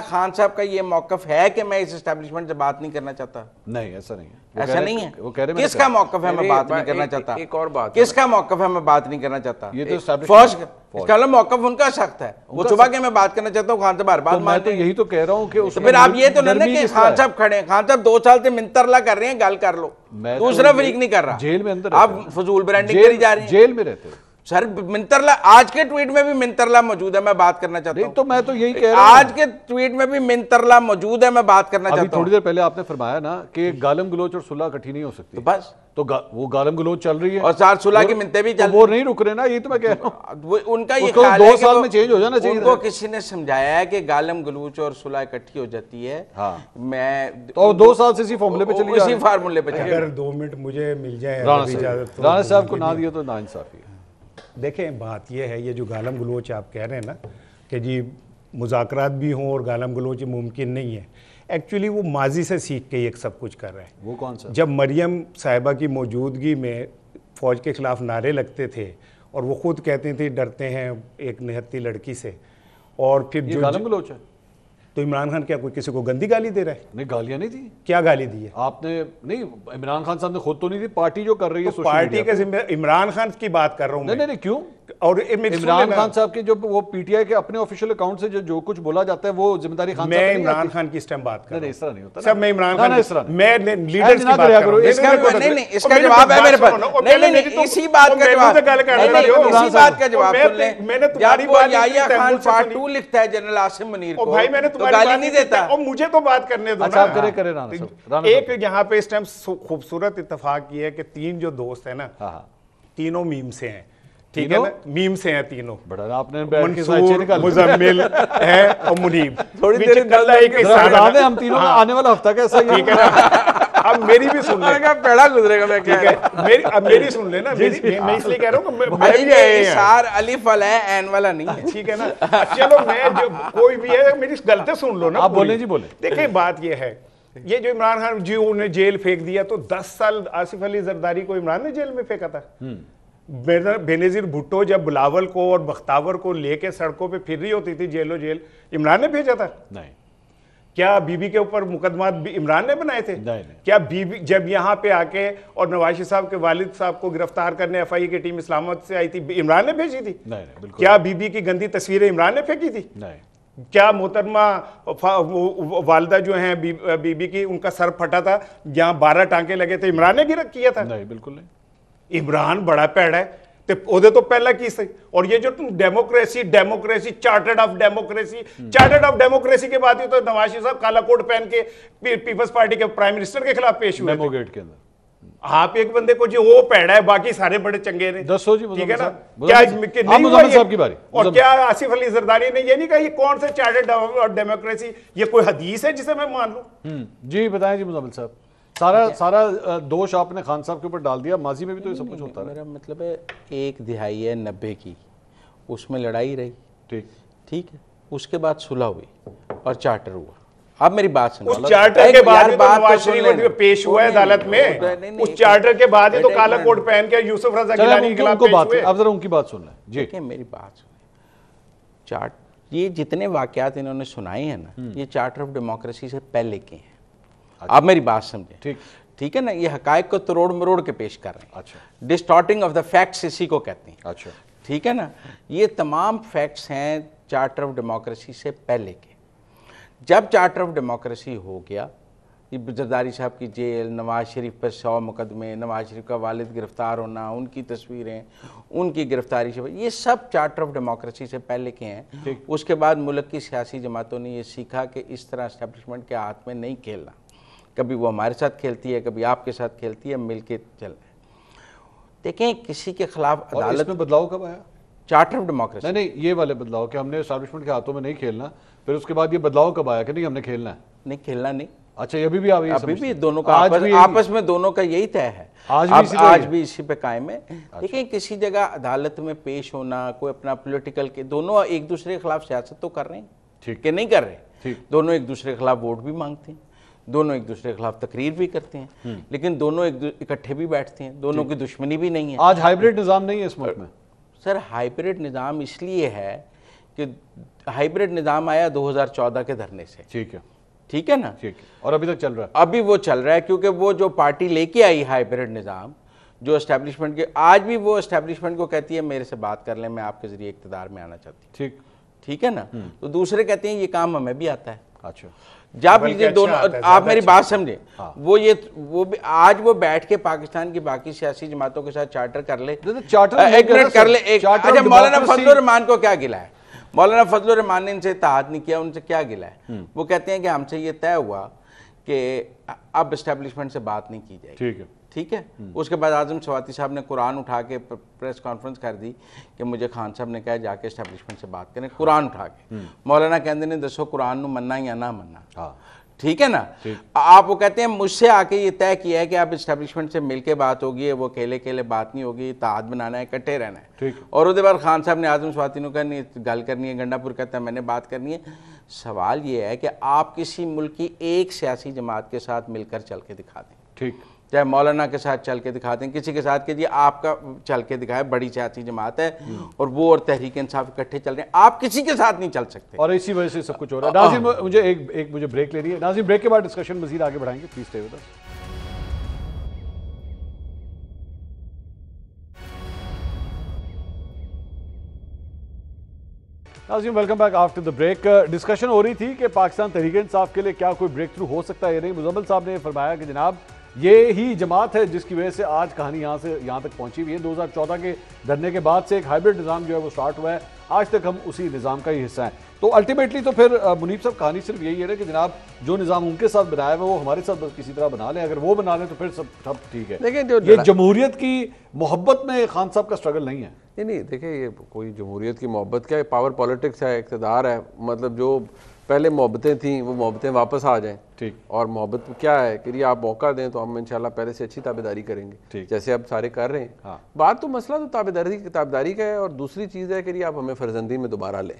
खान साहब का ये मौकफ है कि मैं इस एस्टैब्लिशमेंट से बात नहीं करना चाहता? नहीं, ऐसा नहीं है। ऐसा नहीं है। वो कह रहे हैं किसका मौकफ है मैं बात नहीं करना चाहता? एक और बात, किसका मौकफ है मैं बात नहीं करना चाहता? ये तो फर्स्ट इसका मौकफ उनका सख्त है। वो सुबह के मैं बात करना चाहता हूँ, खान साहब हर बात मैं तो यही तो कह रहा हूँ कि फिर आप ये तो नहीं कि खान साहब खड़े हैं, खान साहब 2 साल से मिंतरला कर रहे हैं, गल कर लो। दूसरा फ्रीक नहीं कर रहा, जेल में अंदर आप फजूल ब्रांडिंग करी जा रहे हैं। जेल में रहते हैं सर। मिंतरला आज के ट्वीट में भी मिंतरला मौजूद है, मैं बात करना चाहता हूं। तो मैं तो यही कह रहा हूं, आज के ट्वीट में भी मिंतरला मौजूद है, मैं बात करना चाहता हूं। थोड़ी देर पहले आपने फरमाया ना कि गालम गलोच और सुलह इकट्ठी नहीं हो सकती, तो बस तो वो गालम गलोच चल रही है और साथ सुलह की मिन्नतें भी चल, वो नहीं रुक रहे ना। ये तो मैं कह रहा हूं, उनका ये ख्याल 2 साल में चेंज हो जाना चाहिए। उनको किसी ने समझाया है कि गालम गलोच और सुलह इकट्ठी हो जाती है। मैं तो 2 साल से इसी फॉर्मूले पे चली, उसी फार्मूले पे। अगर 2 मिनट मुझे मिल जाए राणा साहब को ना दिया तो नाइंसाफी है। देखें, बात यह है, ये जो गालम गलोच आप कह रहे हैं ना कि जी मुज़ाकरात भी हों और गालम गलोच मुमकिन नहीं है, एक्चुअली वो माजी से सीख के ये सब कुछ कर रहे हैं। वो कौन सा? जब मरियम साहिबा की मौजूदगी में फ़ौज के ख़िलाफ़ नारे लगते थे और वो ख़ुद कहते थे डरते हैं एक निहत्ती लड़की से, और फिर जो गालम गलोच है, तो इमरान खान क्या कोई किसी को गंदी गाली दे रहा है? नहीं, गालियां नहीं दी। क्या गाली दी है आपने? नहीं, इमरान खान साहब ने खुद तो नहीं दी, पार्टी जो कर रही है, तो पार्टी के जिम्मे इमरान खान की बात कर रहा हूं। नहीं, क्यों? और इमरान खान साहब के जो वो पीटीआई के अपने ऑफिशियल अकाउंट से जो कुछ बोला जाता है वो जिम्मेदारी खान साहब। मैं इमरान खान की इस टाइम बात कर रहा हूं। इस तरह नहीं होता सब। मैं इमरान खान, मैं लीडर्स की बात कर रहा हूं। इसका जवाब है मेरे पास। नहीं, इसी बात का जवाब, इसी बात का जवाब सुन ले। मैंने तुम्हारी बात, याहिया खान पार्ट 2 लिखता है जनरल आसिम मुनीर को, भाई मैंने तुम्हारी गाली नहीं देता। और मुझे तो बात करने दो ना। करे राणा साहब। एक यहाँ पे इस टाइम खूबसूरत इत्तेफाक ये है कि 3 जो दोस्त है ना, तीनों मीम से हैं। ठीक है ना, मीम से हैं तीनों। बड़ा आपने मंसूर, मुजम्मिल है और मुनीब। थोड़ी देर हम तीनों आने वाला हफ्ता कैसा है? ठीक है ना। अब मेरी भी सुन ले, पेड़ा गुजरेगा। मैं क्या मेरी सुन लेना। मैं इसलिए कह रहा हूँ अलिफ वाला है, एन वाला नहीं है। ठीक है ना। चलो, मैं जो कोई भी है मेरी गलती सुन लो ना। आप बोले जी, बोले। देखिए, बात ये है, ये जो इमरान खान जी उन्हें जेल फेंक दिया, तो 10 साल आसिफ अली जरदारी को इमरान ने जेल में फेंका था। बेनजीर भुट्टो जब बिलावल को और बख्तावर को लेके सड़कों पे फिर रही होती थी जेलो जेल, इमरान ने भेजा था? नहीं। क्या बीबी के ऊपर मुकदमा इमरान ने बनाए थे? नहीं। क्या बीबी जब यहाँ पे आके और नवाज साहब के वालिद साहब को गिरफ्तार करने एफआईए की टीम इस्लामाबाद से आई थी, इमरान ने भेजी थी? नहीं, बिल्कुल। क्या बीबी की गंदी तस्वीरें इमरान ने फेंकी थी? नहीं। क्या मोहतरमा वालदा जो हैं बीबी की, उनका सर फटा था, जहाँ 12 टांके लगे थे, इमरान ने गिरफ्तार किया था? नहीं, बिल्कुल नहीं। इमरान बड़ा पैड़ा है ते ओदे तो पहला की सही। और ये जो तुम डेमोक्रेसी चार्टर्ड ऑफ डेमोक्रेसी के बाद ही तो नवाज शरीफ साहब काला कोट पहन के पीपल्स पार्टी के प्राइम मिनिस्टर के खिलाफ पेश हुए मेमो गेट के अंदर। आप एक बंदे को जी वो पैड़ा है, बाकी सारे बड़े चंगे ने। दसो जी, ठीक है ना। क्या मुजम्मिल साहब की बारी? और क्या आसिफ अली जरदारी ने ये नहीं कहा ये कौन सा चार्टर्ड डेमोक्रेसी, ये कोई हदीस है जिसे मैं मान लूं? जी बताएं जी मुजम्मिल साहब। सारा दोष आपने खान साहब के ऊपर डाल दिया। माजी में भी तो ये सब कुछ होता है। मेरा मतलब है 1 दिहाई है 90 की, उसमें लड़ाई रही। ठीक है, उसके बाद सुलह हुई और चार्टर हुआ। अब मेरी बात सुनो। उस चार्टर के बाद नवाज शरीफ पेश हुआ है अदालत में। उस चार्टर के बाद ही तो काला कोट पहन के यूसुफ रजा गिलानी के खिलाफ पेश हुए। अब जरा उनकी बात सुन लें जी। देखिए, मेरी बात सुनो। ये जितने वाकयात इन्होंने सुनाए हैं ना, ये चार्टर ऑफ डेमोक्रेसी से पहले के हैं। आप मेरी बात समझे। ठीक है ना। ये हकायक को तरोड़ मरोड़ के पेश कर रहे हैं। अच्छा। डिस्टॉर्टिंग ऑफ द फैक्ट्स इसी को कहते हैं। अच्छा। ठीक है ना। ये तमाम फैक्ट्स हैं चार्टर ऑफ डेमोक्रेसी से पहले के। जब चार्टर ऑफ डेमोक्रेसी हो गया जरदारी साहब की जेल, नवाज शरीफ पर 100 मुकदमे, नवाज शरीफ का वालिद गिरफ्तार होना, उनकी तस्वीरें, उनकी गिरफ्तारी से, ये सब चार्टर ऑफ डेमोक्रेसी से पहले के हैं। उसके बाद मुल्क की सियासी जमातों ने ये सीखा कि इस तरह एस्टेब्लिशमेंट के हाथ में नहीं खेलना, कभी वो हमारे साथ खेलती है, कभी आपके साथ खेलती है, मिल के चलना है। देखें किसी के खिलाफ अदालत में बदलाव कब आया? चार्टर ऑफ डेमोक्रेसी नहीं, ये वाले बदलाव कि हमने एस्टेब्लिशमेंट के हाथों में नहीं खेलना, फिर उसके बाद ये बदलाव कब आया कि नहीं हमने खेलना है? नहीं, खेलना नहीं। अच्छा, अभी भी अभी भी दोनों का आपस में दोनों का यही तय है, आज भी इसी पे कायम है। देखिए किसी जगह अदालत में पेश होना, कोई अपना पॉलिटिकल के, दोनों एक दूसरे के खिलाफ सियासत तो कर रहे हैं, ठीक है, नहीं कर रहे, दोनों एक दूसरे के खिलाफ वोट भी मांगते हैं, दोनों एक दूसरे के खिलाफ तकरीर भी करते हैं, लेकिन दोनों इकट्ठे भी बैठते हैं, दोनों की दुश्मनी भी नहीं है। आज हाइब्रिड निज़ाम नहीं है इस मुल्क में सर। हाइब्रिड निज़ाम इसलिए है कि हाइब्रिड निज़ाम आया 2014 के धरने से, ठीक है ना, ठीक है, और अभी तक चल रहा है। अभी वो चल रहा है क्योंकि वो जो पार्टी लेके आई हाइब्रिड निज़ाम, जो एस्टेब्लिशमेंट के, आज भी वो एस्टेब्लिशमेंट को कहती है मेरे से बात कर लें, मैं आपके जरिए इक़्तिदार में आना चाहती हूँ, ठीक है ना, तो दूसरे कहते हैं ये काम हमें भी आता है। अच्छा, जब ये दोनों, आप मेरी बात समझे, वो भी आज वो बैठ के पाकिस्तान की बाकी सियासी जमातों के साथ चार्टर कर ले, एक मिनट कर ले। अच्छा, मौलाना फजलुर रहमान को क्या गिला है? मौलाना फजलुर रहमान ने इनसे इत्तेहाद नहीं किया, उनसे क्या गिला है? वो कहते हैं कि हमसे ये तय हुआ कि अब एस्टेब्लिशमेंट से बात नहीं की जाएगी, ठीक है। उसके बाद आजम स्वाति साहब ने कुरान उठा के प्रेस कॉन्फ्रेंस कर दी कि मुझे खान साहब ने कहा जाके एस्टेब्लिशमेंट से बात करें, कुरान उठा के। मौलाना कहते ने दसो कुरान नू मनना या ना मनना, ठीक है ना। आप वो कहते हैं मुझसे आके ये तय किया है कि आप एस्टेब्लिशमेंट से मिलके बात होगी, वो अकेले अकेले बात नहीं होगी, इत्तेहाद बनाना है, इकट्ठे रहना है। और उसके बाद खान साहब ने आजम स्वाति नू कहनी गल करनी है, गंडापुर कहता है मैंने बात करनी है। सवाल ये है कि आप किसी मुल्क की एक सियासी जमात के साथ मिलकर चल के दिखा दें, ठीक, चाहे मौलाना के साथ चल के दिखा दें, किसी के साथ के जी आपका चल के दिखाए, बड़ी सियासी जमात है और वो और तहरीक इंसाफ इकट्ठे चल रहे हैं, आप किसी के साथ नहीं चल सकते, और इसी वजह से सब कुछ हो रहा है। नाज़रीन, मुझे एक मुझे ब्रेक लेनी है। नाज़रीन, ब्रेक के बाद डिस्कशन मजीद आगे बढ़ाएंगे, प्लीज स्टे विद अस। नाज़रीन, welcome back after the break. Discussion हो रही थी कि पाकिस्तान तहरीक इंसाफ के लिए क्या कोई ब्रेक थ्रू हो सकता है या नहीं। मुजम्मिल साहब ने फरमाया कि जनाब ये ही जमात है जिसकी वजह से आज कहानी यहाँ तक पहुंची हुई है। 2014 के धरने के बाद से एक हाइब्रिड निज़ाम जो है वो स्टार्ट हुआ है, आज तक हम उसी निज़ाम का ही हिस्सा हैं। तो अल्टीमेटली तो फिर मुनीब साहब कहानी सिर्फ यही है कि जनाब जो निज़ाम उनके साथ बनाया हुआ वो हमारे साथ किसी तरह बना लें, अगर वो बना लें तो फिर सब ठीक है। लेकिन ये जमहूरियत की मोहब्बत में खान साहब का स्ट्रगल नहीं है। नहीं, देखिए ये कोई जमहूरियत की मोहब्बत क्या है, पावर पॉलिटिक्स है, इक़्तिदार है, मतलब जो पहले मोहब्बतें थी वो मोहब्बतें वापस आ जाएं, ठीक। और मोहब्बत क्या है कि आप मौका दें तो हम इंशाल्लाह पहले से अच्छी ताबेदारी करेंगे, ठीक, जैसे अब सारे कर रहे हैं। हाँ। बात तो मसला तो ताबेदारी का है, और दूसरी चीज़ है कि आप हमें फर्जंदी में दोबारा लें,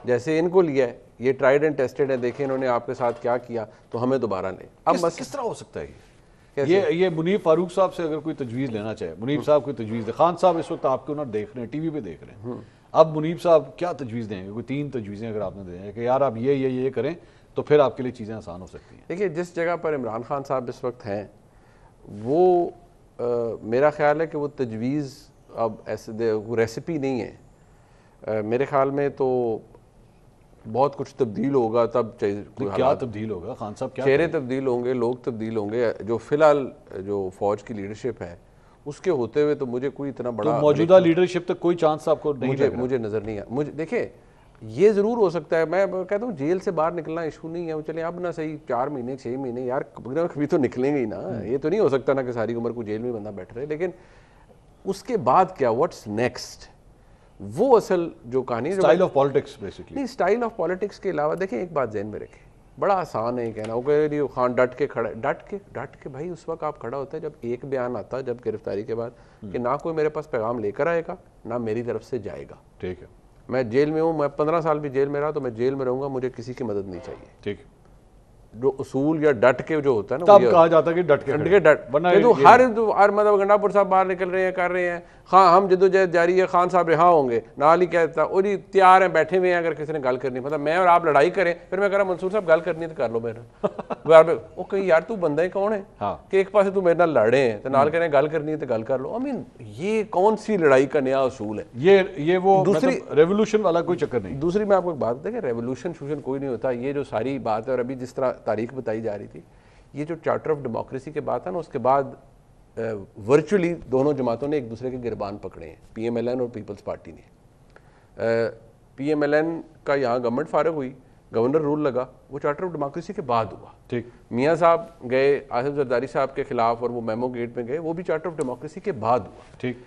जैसे इनको लिया है, ये ट्राइड एंड टेस्टेड है, देखें इन्होंने आपके साथ क्या किया, तो हमें दोबारा लें। अब किस तरह हो सकता है ये मुनीब फारूक साहब से अगर कोई तजवीज़ लेना चाहे, मुनीब साहब कोई तजवीज़ दे, खान साहब इस वक्त आपके उन्हें देख रहे हैं, टीवी पे देख रहे हैं, अब मुनीब साहब क्या तजवीज़ देंगे? कोई 3 तजवीज़ें अगर आपने दें कि यार आप ये करें तो फिर आपके लिए चीज़ें आसान हो सकती हैं। देखिए जिस जगह पर इमरान खान साहब इस वक्त हैं वो मेरा ख्याल है कि वो तजवीज़ अब ऐसे वो रेसिपी नहीं है। मेरे ख्याल में तो बहुत कुछ तब्दील होगा, तब क्या तब्दील होगा खान साहब? क्या चेहरे तब्दील होंगे, लोग तब्दील होंगे। जो फिलहाल जो फौज की लीडरशिप है उसके होते हुए तो मुझे कोई इतना बड़ा, तो मौजूदा लीडरशिप तक कोई चांस आपको नहीं मुझे नजर नहीं है। मुझे देखिए ये ज़रूर हो सकता है, मैं कहता हूँ जेल से बाहर निकलना इशू नहीं है, वो चले अब ना सही 4 महीने 6 महीने यार कभी तो निकलेंगे ही ना, ये तो नहीं हो सकता ना कि सारी उम्र को जेल में बंदा बैठ रहे, लेकिन उसके बाद क्या, व्हाट्स नेक्स्ट, वो असल जो कहानी है। स्टाइल ऑफ पॉलिटिक्स बेसिकली नहीं, स्टाइल ऑफ पॉलिटिक्स के अलावा देखिए एक बात ज़हन में रखें, बड़ा आसान है कहना, वो कह रही खान डट के भाई उस वक्त आप खड़ा होता है जब एक बयान आता है, जब गिरफ्तारी के बाद, कि ना कोई मेरे पास पैगाम लेकर आएगा ना मेरी तरफ से जाएगा, ठीक है, मैं जेल में हूँ, मैं 15 साल भी जेल में रहा तो मैं जेल में रहूंगा, मुझे किसी की मदद नहीं चाहिए, ठीक। जो उसूल या डट के जो होता है ना, तब कहा जाता है कि डट के तो हर मतलब गंडापुर साहब बाहर निकल रहे हैं, कर रहे हैं, हाँ हम जदोजहद जारी है, खान साहब रिहा होंगे, नाल ही कहता और जी तैयार हैं, बैठे हुए हैं, अगर किसी ने गल करनी, मतलब मैं और आप लड़ाई करें, फिर मैं कह रहा मंसूर साहब गल करनी तो कर लो मेरे वो कहीं यार तू बंदा ही कौन है कि एक पास तू मेरे नाल लड़े हैं तो नाल कह रहे हैं गल करनी है तो गल कर लो। आई मीन ये कौन सी लड़ाई का नया उसूल है? ये वो दूसरी रेवोल्यूशन वाला कोई चक्कर नहीं। दूसरी मैं आपको एक बात बताऊं, रेवोल्यूशन शूशन कोई नहीं होता, ये जो सारी बात है और अभी जिस तरह तारीख बताई जा रही थी, ये जो चार्टर ऑफ डेमोक्रेसी के बाद था ना, उसके बाद वर्चुअली दोनों जमातों ने एक दूसरे के गिरबान पकड़े हैं, PMLN और पीपल्स पार्टी ने। PMLN का यहाँ गवर्नमेंट फारग हुई, गवर्नर रूल लगा, वो चार्टर ऑफ डेमोक्रेसी के बाद हुआ। ठीक, मियाँ साहब गए आसिफ जरदारी साहब के खिलाफ और वो मेमो गेट में गए, वो भी चार्टर ऑफ डेमोक्रेसी के बाद हुआ। ठीक,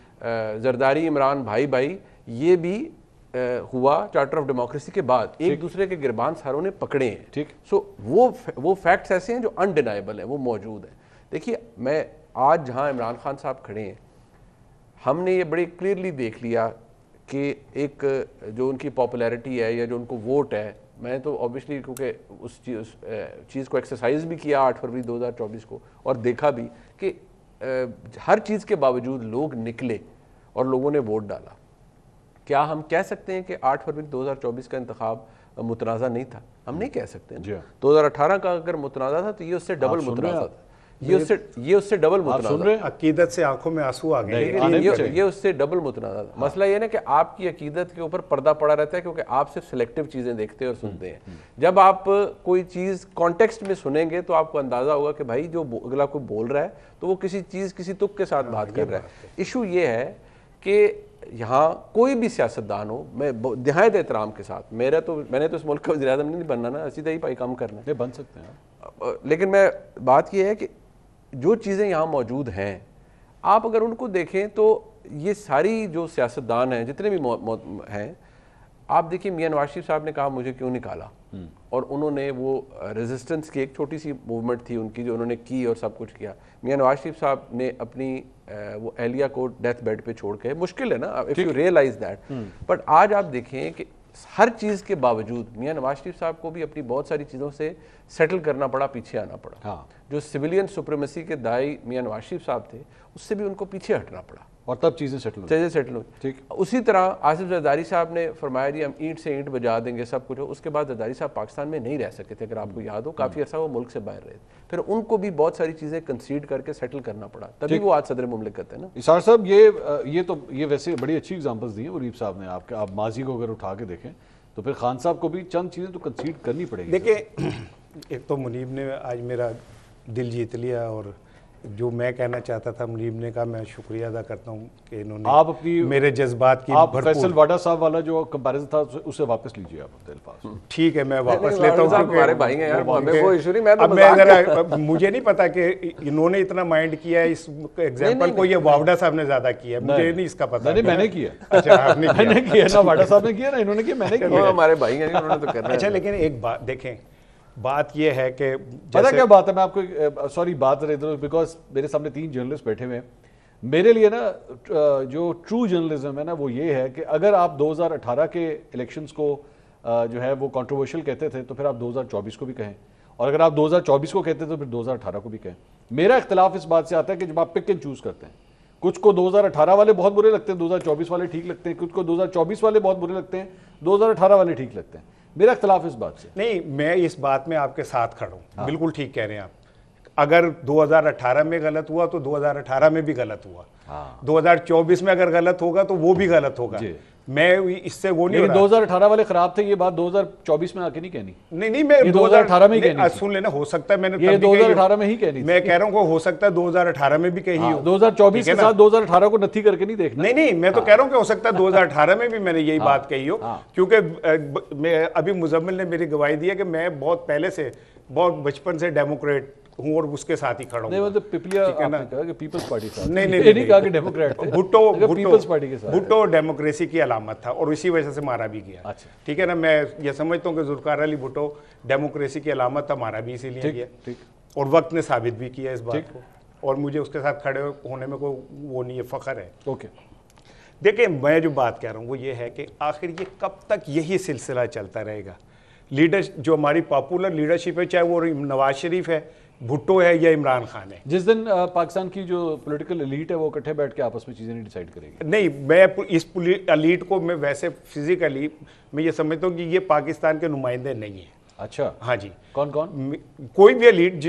जरदारी इमरान भाई भाई ये भी हुआ चार्टर ऑफ डेमोक्रेसी के बाद, एक दूसरे के गिरबान सारों ने पकड़े हैं। ठीक, सो वो फैक्ट्स ऐसे हैं जो अनडिनाइबल है, वो मौजूद है। देखिए, मैं आज जहाँ इमरान खान साहब खड़े हैं, हमने ये बड़े क्लियरली देख लिया कि एक जो उनकी पॉपुलैरिटी है या जो उनको वोट है, मैं तो ऑब्वियसली क्योंकि उस चीज़ को एक्सरसाइज भी किया 8 फरवरी 2024 को, और देखा भी कि हर चीज़ के बावजूद लोग निकले और लोगों ने वोट डाला। क्या हम कह सकते हैं कि 8 फरवरी 2024 का इंतखाब मुतनाज़ा नहीं था? हम नहीं कह सकते। 2018 का अगर मुतनाज़ा था तो ये उससे डबल मुतनाज़ा था, ये उससे डबल मुतनाज़ा। अकीदत से आंखों में आंसू आ गए, ये उससे डबल मुतनाज़ा था। मसला ये ना कि आपकी अकीदत के ऊपर पर्दा पड़ा रहता है, क्योंकि आप सिर्फ सिलेक्टिव चीज़ें देखते हैं और सुनते हैं। जब आप कोई चीज़ कॉन्टेक्स्ट में सुनेंगे तो आपको अंदाज़ा होगा कि भाई जो अगला कोई बोल रहा है तो वो किसी चीज़ किसी तुक के साथ बात कर रहा है। इशू ये है कि यहाँ कोई भी सियासतदान हो, मैं निहायत एहतराम के साथ, मैंने तो इस मुल्क का वज़ीर-ए-आज़म नहीं बनना ना, इसी तरह ही काम करना है, बन सकते हैं। लेकिन मैं बात ये है कि जो चीज़ें यहाँ मौजूद हैं, आप अगर उनको देखें तो ये सारी जो सियासतदान हैं जितने भी हैं, आप देखिए मियाँ नवाज शरीफ साहब ने कहा मुझे क्यों निकाला, और उन्होंने वो रेजिस्टेंस की एक छोटी सी मूवमेंट थी उनकी जो उन्होंने की और सब कुछ किया। मियाँ नवाज शरीफ साहब ने अपनी वो एहलिया को डेथ बेड पे छोड़ के, मुश्किल है ना if you realise that, but आज आप देखें कि हर चीज़ के बावजूद मियाँ नवाज शरीफ साहब को भी अपनी बहुत सारी चीज़ों से सेटल करना पड़ा, पीछे आना पड़ा। हाँ। जो सिविलियन सुप्रीमेसी के दाई मियाँ नवाज शरीफ साहब थे, उससे भी उनको पीछे हटना पड़ा, और तब चीज़ें सेटल हुई। ठीक, उसी तरह आसिफ जरदारी साहब ने फरमाया जी हम ईंट से ईंट बजा देंगे, सब कुछ हो। उसके बाद जरदारी साहब पाकिस्तान में नहीं रह सके थे, अगर आपको याद हो, काफ़ी अर्सा वो मुल्क से बाहर रहे, फिर उनको भी बहुत सारी चीज़ें कंसीड करके सेटल करना पड़ा, तभी वो आज सदर मुमलिकत है ना। इसार साहब, ये वैसे बड़ी अच्छी एग्जाम्पल्स दी हैं मुरीब साहब ने आपके। आप माजी को अगर उठा के देखें तो फिर खान साहब को भी चंद चीज़ें तो कंसीड करनी पड़ेगी। देखिए, एक तो मुनीब ने आज मेरा दिल जीत लिया, और जो मैं कहना चाहता था मुनीब ने कहा, मैं शुक्रिया अदा करता हूँ कि इन्होंने आप अपनी मेरे जज्बात की आप फैसल वाडा साहब वाला जो कंपैरिजन था उसे वापस लीजिए आप। ठीक है, मैं वापस लेता हूँ, हमारे भाई हैं यार, हमें कोई इशू नहीं। मैं अब मैं अगर मुझे नहीं पता कि इन्होंने इतना माइंड किया है इस एग्जांपल को, ये वावड़ा साहब ने ज्यादा किया, मुझे नहीं इसका पता। नहीं, मैंने किया। अच्छा, मैंने किया ना, वाडा साहब ने किया ना, इन्होंने किया, मैंने किया। हमारे भाई हैं, उन्होंने तो करना है। अच्छा, लेकिन एक बात देखें, बात यह है कि पता क्या बात है, मैं आपको सॉरी बात बिकॉज मेरे सामने 3 जर्नलिस्ट बैठे हुए हैं। मेरे लिए ना जो ट्रू जर्नलिज्म है ना, वो ये है कि अगर आप 2018 के इलेक्शंस को जो है वो कंट्रोवर्शियल कहते थे तो फिर आप 2024 को भी कहें, और अगर आप 2024 को कहते थे तो फिर 2018 को भी कहें। मेरा इख्तिलाफ इस बात से आता है कि जब आप पिक एंड चूज करते हैं, कुछ को 2018 वाले बहुत बुरे लगते हैं, 2024 वाले ठीक लगते हैं, कुछ को 2024 वाले बहुत बुरे लगते हैं, 2018 वाले ठीक लगते हैं। मेरा इख्तिलाफ इस बात से नहीं, मैं इस बात में आपके साथ खड़ा हूँ। हाँ। बिल्कुल ठीक कह रहे हैं आप। अगर 2018 में गलत हुआ तो 2018 में भी गलत हुआ। हाँ। 2024 में अगर गलत होगा तो वो भी गलत होगा। मैं इससे वो नहीं, 2018 वाले खराब थे, ये बात 2024 में आके नहीं कहनी। नहीं, मैं 2018 में ही कहनी। सुन लेना, हो सकता है मैंने ये 2018 में ही कहनी। मैं कह रहा हूँ हो सकता है 2018 2018 में भी कही हो। 2024 के साथ 2018 को नथी करके नहीं देखना। नहीं, मैं तो कह रहा हूँ कि हो सकता है 2018 में भी मैंने यही बात कही हो, क्योंकि मैं अभी मुजम्मिल ने मेरी गवाही दी है कि मैं बहुत पहले से, बहुत बचपन से डेमोक्रेट हूँ और उसके साथ ही खड़ा हूँ। नहीं, मतलब पिपलिया आपने कहा कि पीपल्स पार्टी साथ। नहीं कहा कि डेमोक्रेट थे। भुट्टो पीपल्स पार्टी के साथ। भुट्टो डेमोक्रेसी की अलामत था और इसी वजह से मारा भी गया। अच्छा, ठीक है ना। मैं ये समझता हूँ कि जुल्फिकार अली भुट्टो डेमोक्रेसी की अलामत था, मारा भी इसीलिए गया, और वक्त ने साबित भी किया इस बात को, और मुझे उसके साथ खड़े होने में कोई वो नहीं है, फख्र है। ओके, देखिए, मैं जो बात कह रहा हूँ वो ये है कि आखिर ये कब तक यही सिलसिला चलता रहेगा। लीडर जो हमारी पॉपुलर लीडरशिप है, चाहे वो नवाज शरीफ है, भुट्टो है या इमरान खान है, जिस दिन पाकिस्तान की जो पॉलिटिकल एलीट है वो इकट्ठे बैठ के आपस में चीज़ें नहीं डिसाइड करेगी। नहीं, मैं इस एलीट को मैं वैसे फिजिकली मैं ये समझता हूँ कि ये पाकिस्तान के नुमाइंदे नहीं है। अच्छा, हाँ जी। कौन कौन? कोई भी एलीट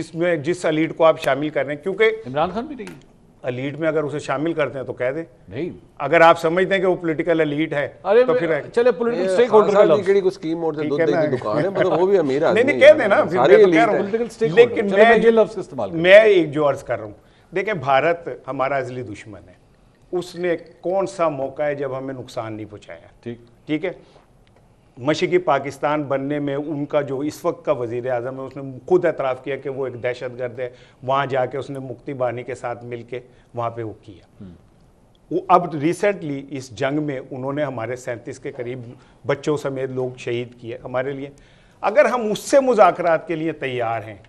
जिस एलीट को आप शामिल कर रहे हैं, क्योंकि इमरान खान भी नहीं है। एलीट में अगर उसे शामिल करते हैं तो कह दें। नहीं, अगर आप समझते हैं कि वो पॉलिटिकल एलीट है तो फिर चले पॉलिटिकल स्टेक होल्डर का लफ्ज़ की स्कीम और दूध दही की दुकान है, मतलब वो भी अमीर आदमी नहीं कह देना, फिर मैं तो कह रहा हूं। लेकिन मैं एक जो अर्ज कर रहा हूं, देखिए भारत हमारा अज़ली दुश्मन है, उसने कौन सा मौका है जब हमें नुकसान नहीं पहुंचाया। ठीक है, मशरक़ी पाकिस्तान बनने में उनका जो इस वक्त का वज़ीर आज़म है उसने खुद एतराफ़ किया कि वो एक दहशतगर्द है, वहाँ जाके उसने मुक्ति बानी के साथ मिल के वहाँ पर वो किया। वो अब रिसेंटली इस जंग में उन्होंने हमारे 37 के करीब बच्चों समेत लोग शहीद किए हमारे लिए। अगर हम उससे मुज़ाकरात के लिए तैयार हैं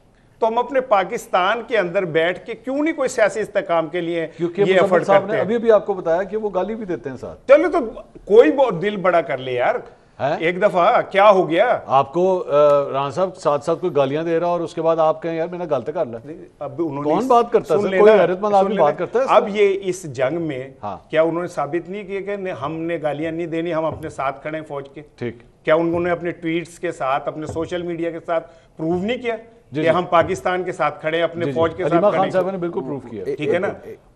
तो हम अपने पाकिस्तान के अंदर बैठ के क्यों नहीं कोई सियासी इस्तेकाम के लिए ये एफर्ट करते हैं। अभी भी आपको बताया कि वो गाली भी देते हैं साथ। चलो तो कोई दिल बड़ा कर ले यार, एक दफा क्या हो गया आपको राणा साहब साथ साथ कोई गालियां दे रहा और उसके बाद आप कहें यार मैंने गलत कर लिया। अब उन्होंने कौन बात करता है, कोई गैरतमंद आदमी बात करता है। अब ये इस जंग में क्या उन्होंने साबित नहीं किया कि हमने गालियां नहीं देनी, हम अपने साथ खड़े हैं फौज के। ठीक, क्या उन्होंने अपने ट्वीट्स के साथ अपने सोशल मीडिया के साथ प्रूव नहीं किया कि हम पाकिस्तान के साथ खड़े, अपने फौज के साथ? खान साहब ने बिल्कुल प्रूफ किया। ठीक है ना,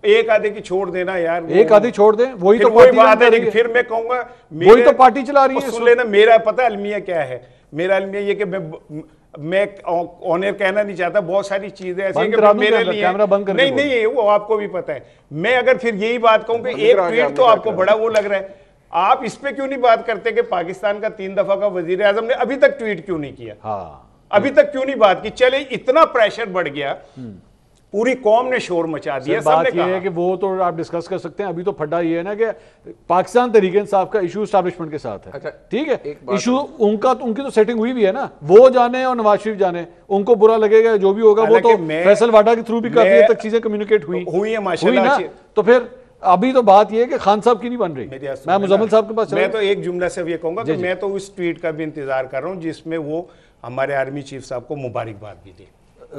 एक आधे की छोड़ देना यार, एक आधे छोड़ दें, वही तो बात है। फिर मैं कहूंगा वही तो पार्टी चला रही है। सुन लेना, मेरा पता अलमिया क्या है, मेरा अलमिया ये कि मैं ऑनर कहना नहीं चाहता, बहुत सारी चीजें ऐसी कि मेरे लिए नहीं वो आपको भी पता है। मैं अगर फिर यही बात कहूं कि एक ट्वीट तो आपको बड़ा वो लग रहा है, आप इस पे क्यों नहीं बात करते कि पाकिस्तान का 3 दफा का वजीर आजम ने अभी तक ट्वीट क्यों नहीं किया? अभी तक क्यों नहीं बात की? चले इतना प्रेशर बढ़ गया, पूरी कौम ने शोर मचा दिया। बात यह है कि वो तो आप डिस्कस कर सकते हैं, अभी तो फड्डा ये है ना कि पाकिस्तान तहरीक इंसाफ का इशू एस्टैब्लिशमेंट के साथ है। अच्छा, ठीक है, इशू उनकी तो सेटिंग हुई भी है ना, वो जाने और नवाज शरीफ जाने, उनको बुरा लगेगा जो भी होगा, वो तो फैसल वाडा के थ्रू भी काफी हद तक चीजें कम्युनिकेट हुई है माशाल्लाह। तो फिर अभी तो बात यह है कि खान साहब की नहीं बन रही। मैं मुजम्मिल साहब के पास मैं तो एक जुमला से ये कहूंगा कि मैं तो उस ट्वीट का भी इंतजार कर रहा हूं जिसमें वो हमारे आर्मी चीफ साहब को मुबारकबाद भी दे।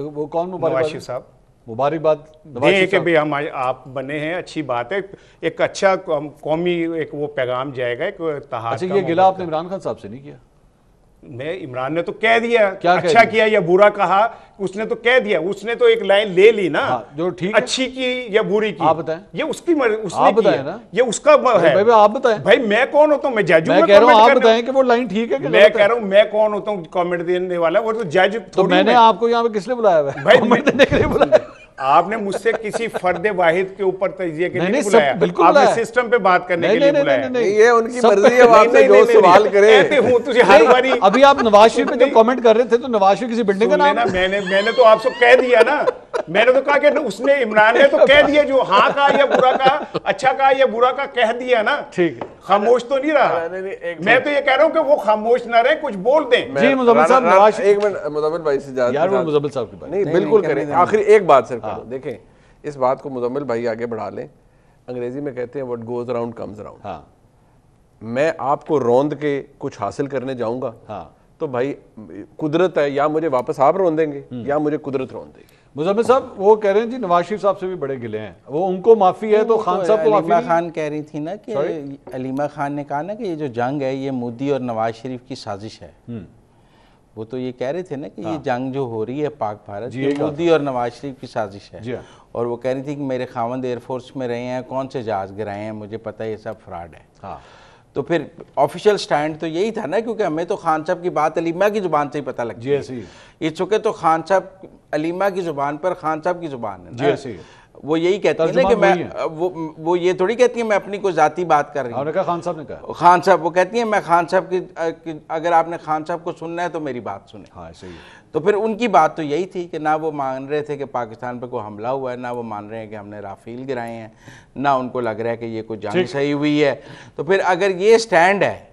वो कौन मुबारकबाद? नवाज शरीफ साहब मुबारकबाद दे कि भाई हम आप बने हैं, अच्छी बात है, एक अच्छा कौमी एक वो पैगाम जाएगा, एक तहाद। अच्छा, ये गिला आपने इमरान खान साहब से नहीं किया? मैं इमरान ने तो कह दिया, क्या अच्छा किया या बुरा कहा, उसने तो कह दिया, उसने तो एक लाइन ले ली ना, जो ठीक अच्छी की या बुरी की, आप बताएं। ये उसकी उसने बताया ना, ये उसका है। भाई आप बताएं, भाई मैं कौन होता हूँ? मैं जज हूं। मैं कह रहा हूं आप बताएं कि वो लाइन ठीक है कि मैं कह रहा हूं मैं कौन होता हूँ कमेंट देने वाला? वो तो जज। तो मैंने आपको यहाँ पे किस लिए बुलाया है? भाई कमेंट देने के लिए बुलाया। आपने मुझसे किसी फर्द वाहिद के ऊपर तजिए के लिए नहीं बुलाया, बिल्कुल आपने सिस्टम पे बात करने के लिए बुलाया। ये उनकी मर्जी है, आपसे जो सवाल करें। कहते हूं तुझे हर बारी। अभी आप नवाज शरीफ पे जब कमेंट कर रहे थे तो नवाज शरीफ किसी बिल्डिंग का नाम है? मैंने तो आपसे कह दिया ना, मैंने तो कहा कि उसने, इमरान ने तो कह दिया, जो हाँ कहा या बुरा कहा, अच्छा कहा या बुरा कहा, कह दिया ना। ठीक है, खामोश तो नहीं रहा। मैं तो ये कह रहा हूँ कि वो खामोश ना रहे, कुछ बोल दें। जी मुजम्मिल साहब, नवाज एक मिनट मुजम्मिल भाई से यार, वो मुजम्मिल साहब की बात नहीं बिल्कुल करें। आखिरी एक बात सर करो, देखें इस बात को मुजम्मिल भाई आगे बढ़ा लें। अंग्रेजी में कहते हैं what goes around comes around. मैं आपको रौंद के कुछ हासिल करने जाऊंगा तो भाई कुदरत है, या मुझे वापस आप रौंदेंगे या मुझे कुदरत रौंद देगी। मुजम्मिल साहब वो कह रहे हैं जी नवाज शरीफ साहब से भी बड़े गिले हैं, वो उनको माफी है तो खान साहब को माफी नहीं। खान कह रही थी ना कि अलीमा खान ने कहा ना कि ये जो जंग है ये मोदी और नवाज शरीफ की साजिश है। वो तो ये कह रहे थे ना कि ये जंग जो हो रही है पाक भारत, ये मोदी और नवाज शरीफ की साजिश है। और वो कह रही थी कि मेरे खावंद एयरफोर्स में रहे हैं, कौन से जहाज गिराए हैं, मुझे पता है ये सब फ्रॉड है। तो फिर ऑफिशियल स्टैंड तो यही था ना, क्योंकि हमें तो खान साहब की बात अलीमा की जुबान से ही पता लगती है। ये चुके तो खान साहब अलीमा की जुबान पर खान साहब की जुबान है ना, वो यही कहती है ना कि मैं वो ये थोड़ी कहती है मैं अपनी कोई जाती बात कर रही हूँ। खान साहब ने कहा, खान साहब वो कहती है मैं खान साहब की, अगर आपने खान साहब को सुनना है तो मेरी बात सुने। हाँ सही है। तो फिर उनकी बात तो यही थी कि ना वो मान रहे थे कि पाकिस्तान पे कोई हमला हुआ है, ना वो मान रहे हैं कि हमने राफेल गिराए हैं, ना उनको लग रहा है कि ये कोई जंग सही हुई है। तो फिर अगर ये स्टैंड है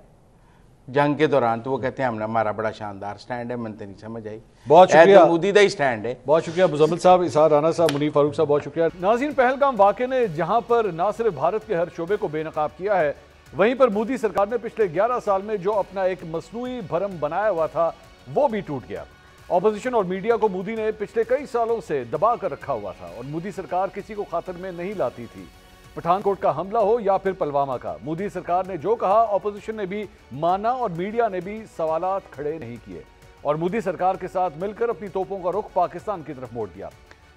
जंग के दौरान, तो वो कहते हैं हमने, हमारा बड़ा शानदार स्टैंड है, मन तो नहीं समझ आई। बहुत शुक्रिया, मोदी का ही स्टैंड है। बहुत शुक्रिया मुजम्मिल साहब, इसार राना साहब, मुनीर फारूक साहब, बहुत शुक्रिया। नाज़रीन, पहलगाम वाक़े ने जहां पर ना सिर्फ भारत के हर शोबे को बेनकाब किया है, वहीं पर मोदी सरकार ने पिछले 11 साल में जो अपना एक मसनूई भरम बनाया हुआ था वो भी टूट गया। ऑपोजिशन और मीडिया को मोदी ने पिछले कई सालों से दबा कर रखा हुआ था और मोदी सरकार किसी को खातिर में नहीं लाती थी। पठानकोट का हमला हो या फिर पुलवामा का, मोदी सरकार ने जो कहा ऑपोजिशन ने भी माना और मीडिया ने भी सवालात खड़े नहीं किए और मोदी सरकार के साथ मिलकर अपनी तोपों का रुख पाकिस्तान की तरफ मोड़ दिया।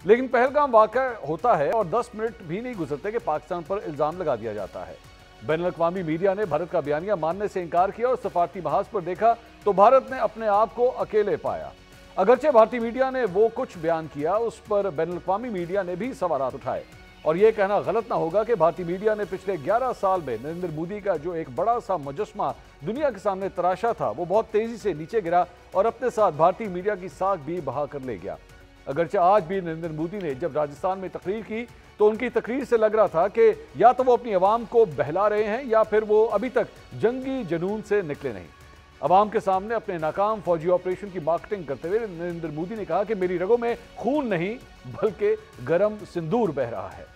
लेकिन पहलगाम वाक़या होता है और 10 मिनट भी नहीं गुजरते कि पाकिस्तान पर इल्ज़ाम लगा दिया जाता है। बैनुल-अक़वामी मीडिया ने भारत का बयानिया मानने से इनकार किया और सफारती महाज पर देखा तो भारत ने अपने आप को अकेले पाया। अगरचे भारतीय मीडिया ने वो कुछ बयान किया, उस पर बैनुल-अक़वामी मीडिया ने भी सवालात उठाए। और यह कहना गलत ना होगा कि भारतीय मीडिया ने पिछले 11 साल में नरेंद्र मोदी का जो एक बड़ा सा मुजस्मा दुनिया के सामने तराशा था, वो बहुत तेजी से नीचे गिरा और अपने साथ भारतीय मीडिया की साख भी बहा कर ले गया। अगरचे आज भी नरेंद्र मोदी ने जब राजस्थान में तकरीर की तो उनकी तकरीर से लग रहा था कि या तो वो अपनी आवाम को बहला रहे हैं या फिर वो अभी तक जंगी जुनून से निकले नहीं। अवाम के सामने अपने नाकाम फौजी ऑपरेशन की मार्केटिंग करते हुए नरेंद्र मोदी ने कहा कि मेरी रगों में खून नहीं बल्कि गर्म सिंदूर बह रहा है।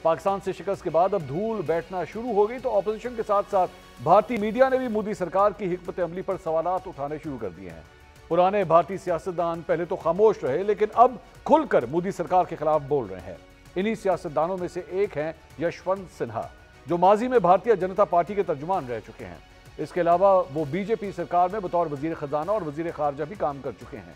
पाकिस्तान से शिकस्त के बाद अब धूल बैठना शुरू हो गई तो ऑपोजिशन के साथ साथ भारतीय मीडिया ने भी मोदी सरकार की हिकमत अमली पर सवालात उठाने शुरू कर दिए हैं। पुराने भारतीय सियासतदान पहले तो खामोश रहे लेकिन अब खुलकर मोदी सरकार के खिलाफ बोल रहे हैं। इन्हीं सियासतदानों में से एक हैं यशवंत सिन्हा, जो माजी में भारतीय जनता पार्टी के तर्जुमान रह चुके हैं। इसके अलावा वो बीजेपी सरकार में बतौर वजीर खजाना और वजीर खारजा भी काम कर चुके हैं।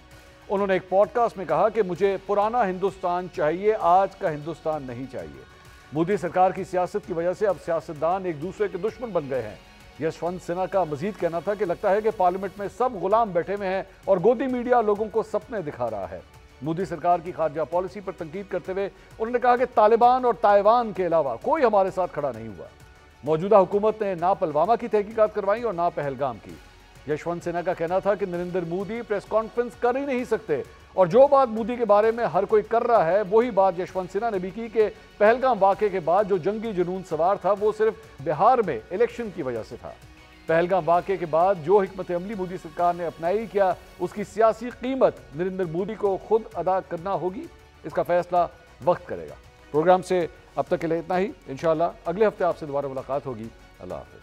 उन्होंने एक पॉडकास्ट में कहा कि मुझे पुराना हिंदुस्तान चाहिए, आज का हिंदुस्तान नहीं चाहिए। मोदी सरकार की सियासत की वजह से अब सियासतदान एक दूसरे के दुश्मन बन गए हैं। यशवंत सिन्हा का मजीद कहना था कि लगता है कि पार्लियामेंट में सब गुलाम बैठे हुए हैं और गोदी मीडिया लोगों को सपने दिखा रहा है। मोदी सरकार की खारजा पॉलिसी पर तनकीद करते हुए उन्होंने कहा कि तालिबान और ताइवान के अलावा कोई हमारे साथ खड़ा नहीं हुआ। मौजूदा हुकूमत ने ना पुलवामा की तहकीकात करवाई और ना पहलगाम की। यशवंत सिन्हा का कहना था कि नरेंद्र मोदी प्रेस कॉन्फ्रेंस कर ही नहीं सकते और जो बात मोदी के बारे में हर कोई कर रहा है वही बात यशवंत सिन्हा ने भी की कि पहलगाम वाक़े के बाद जो जंगी जुनून सवार था वो सिर्फ बिहार में इलेक्शन की वजह से था। पहलगाम वाक़े के बाद जो हिकमत अमली मोदी सरकार ने अपनाई, क्या उसकी सियासी कीमत नरेंद्र मोदी को खुद अदा करना होगी, इसका फैसला वक्त करेगा। प्रोग्राम से अब तक के लिए इतना ही। इंशाअल्लाह अगले हफ्ते आपसे दोबारा मुलाकात होगी। अल्लाह हाफ़िज़।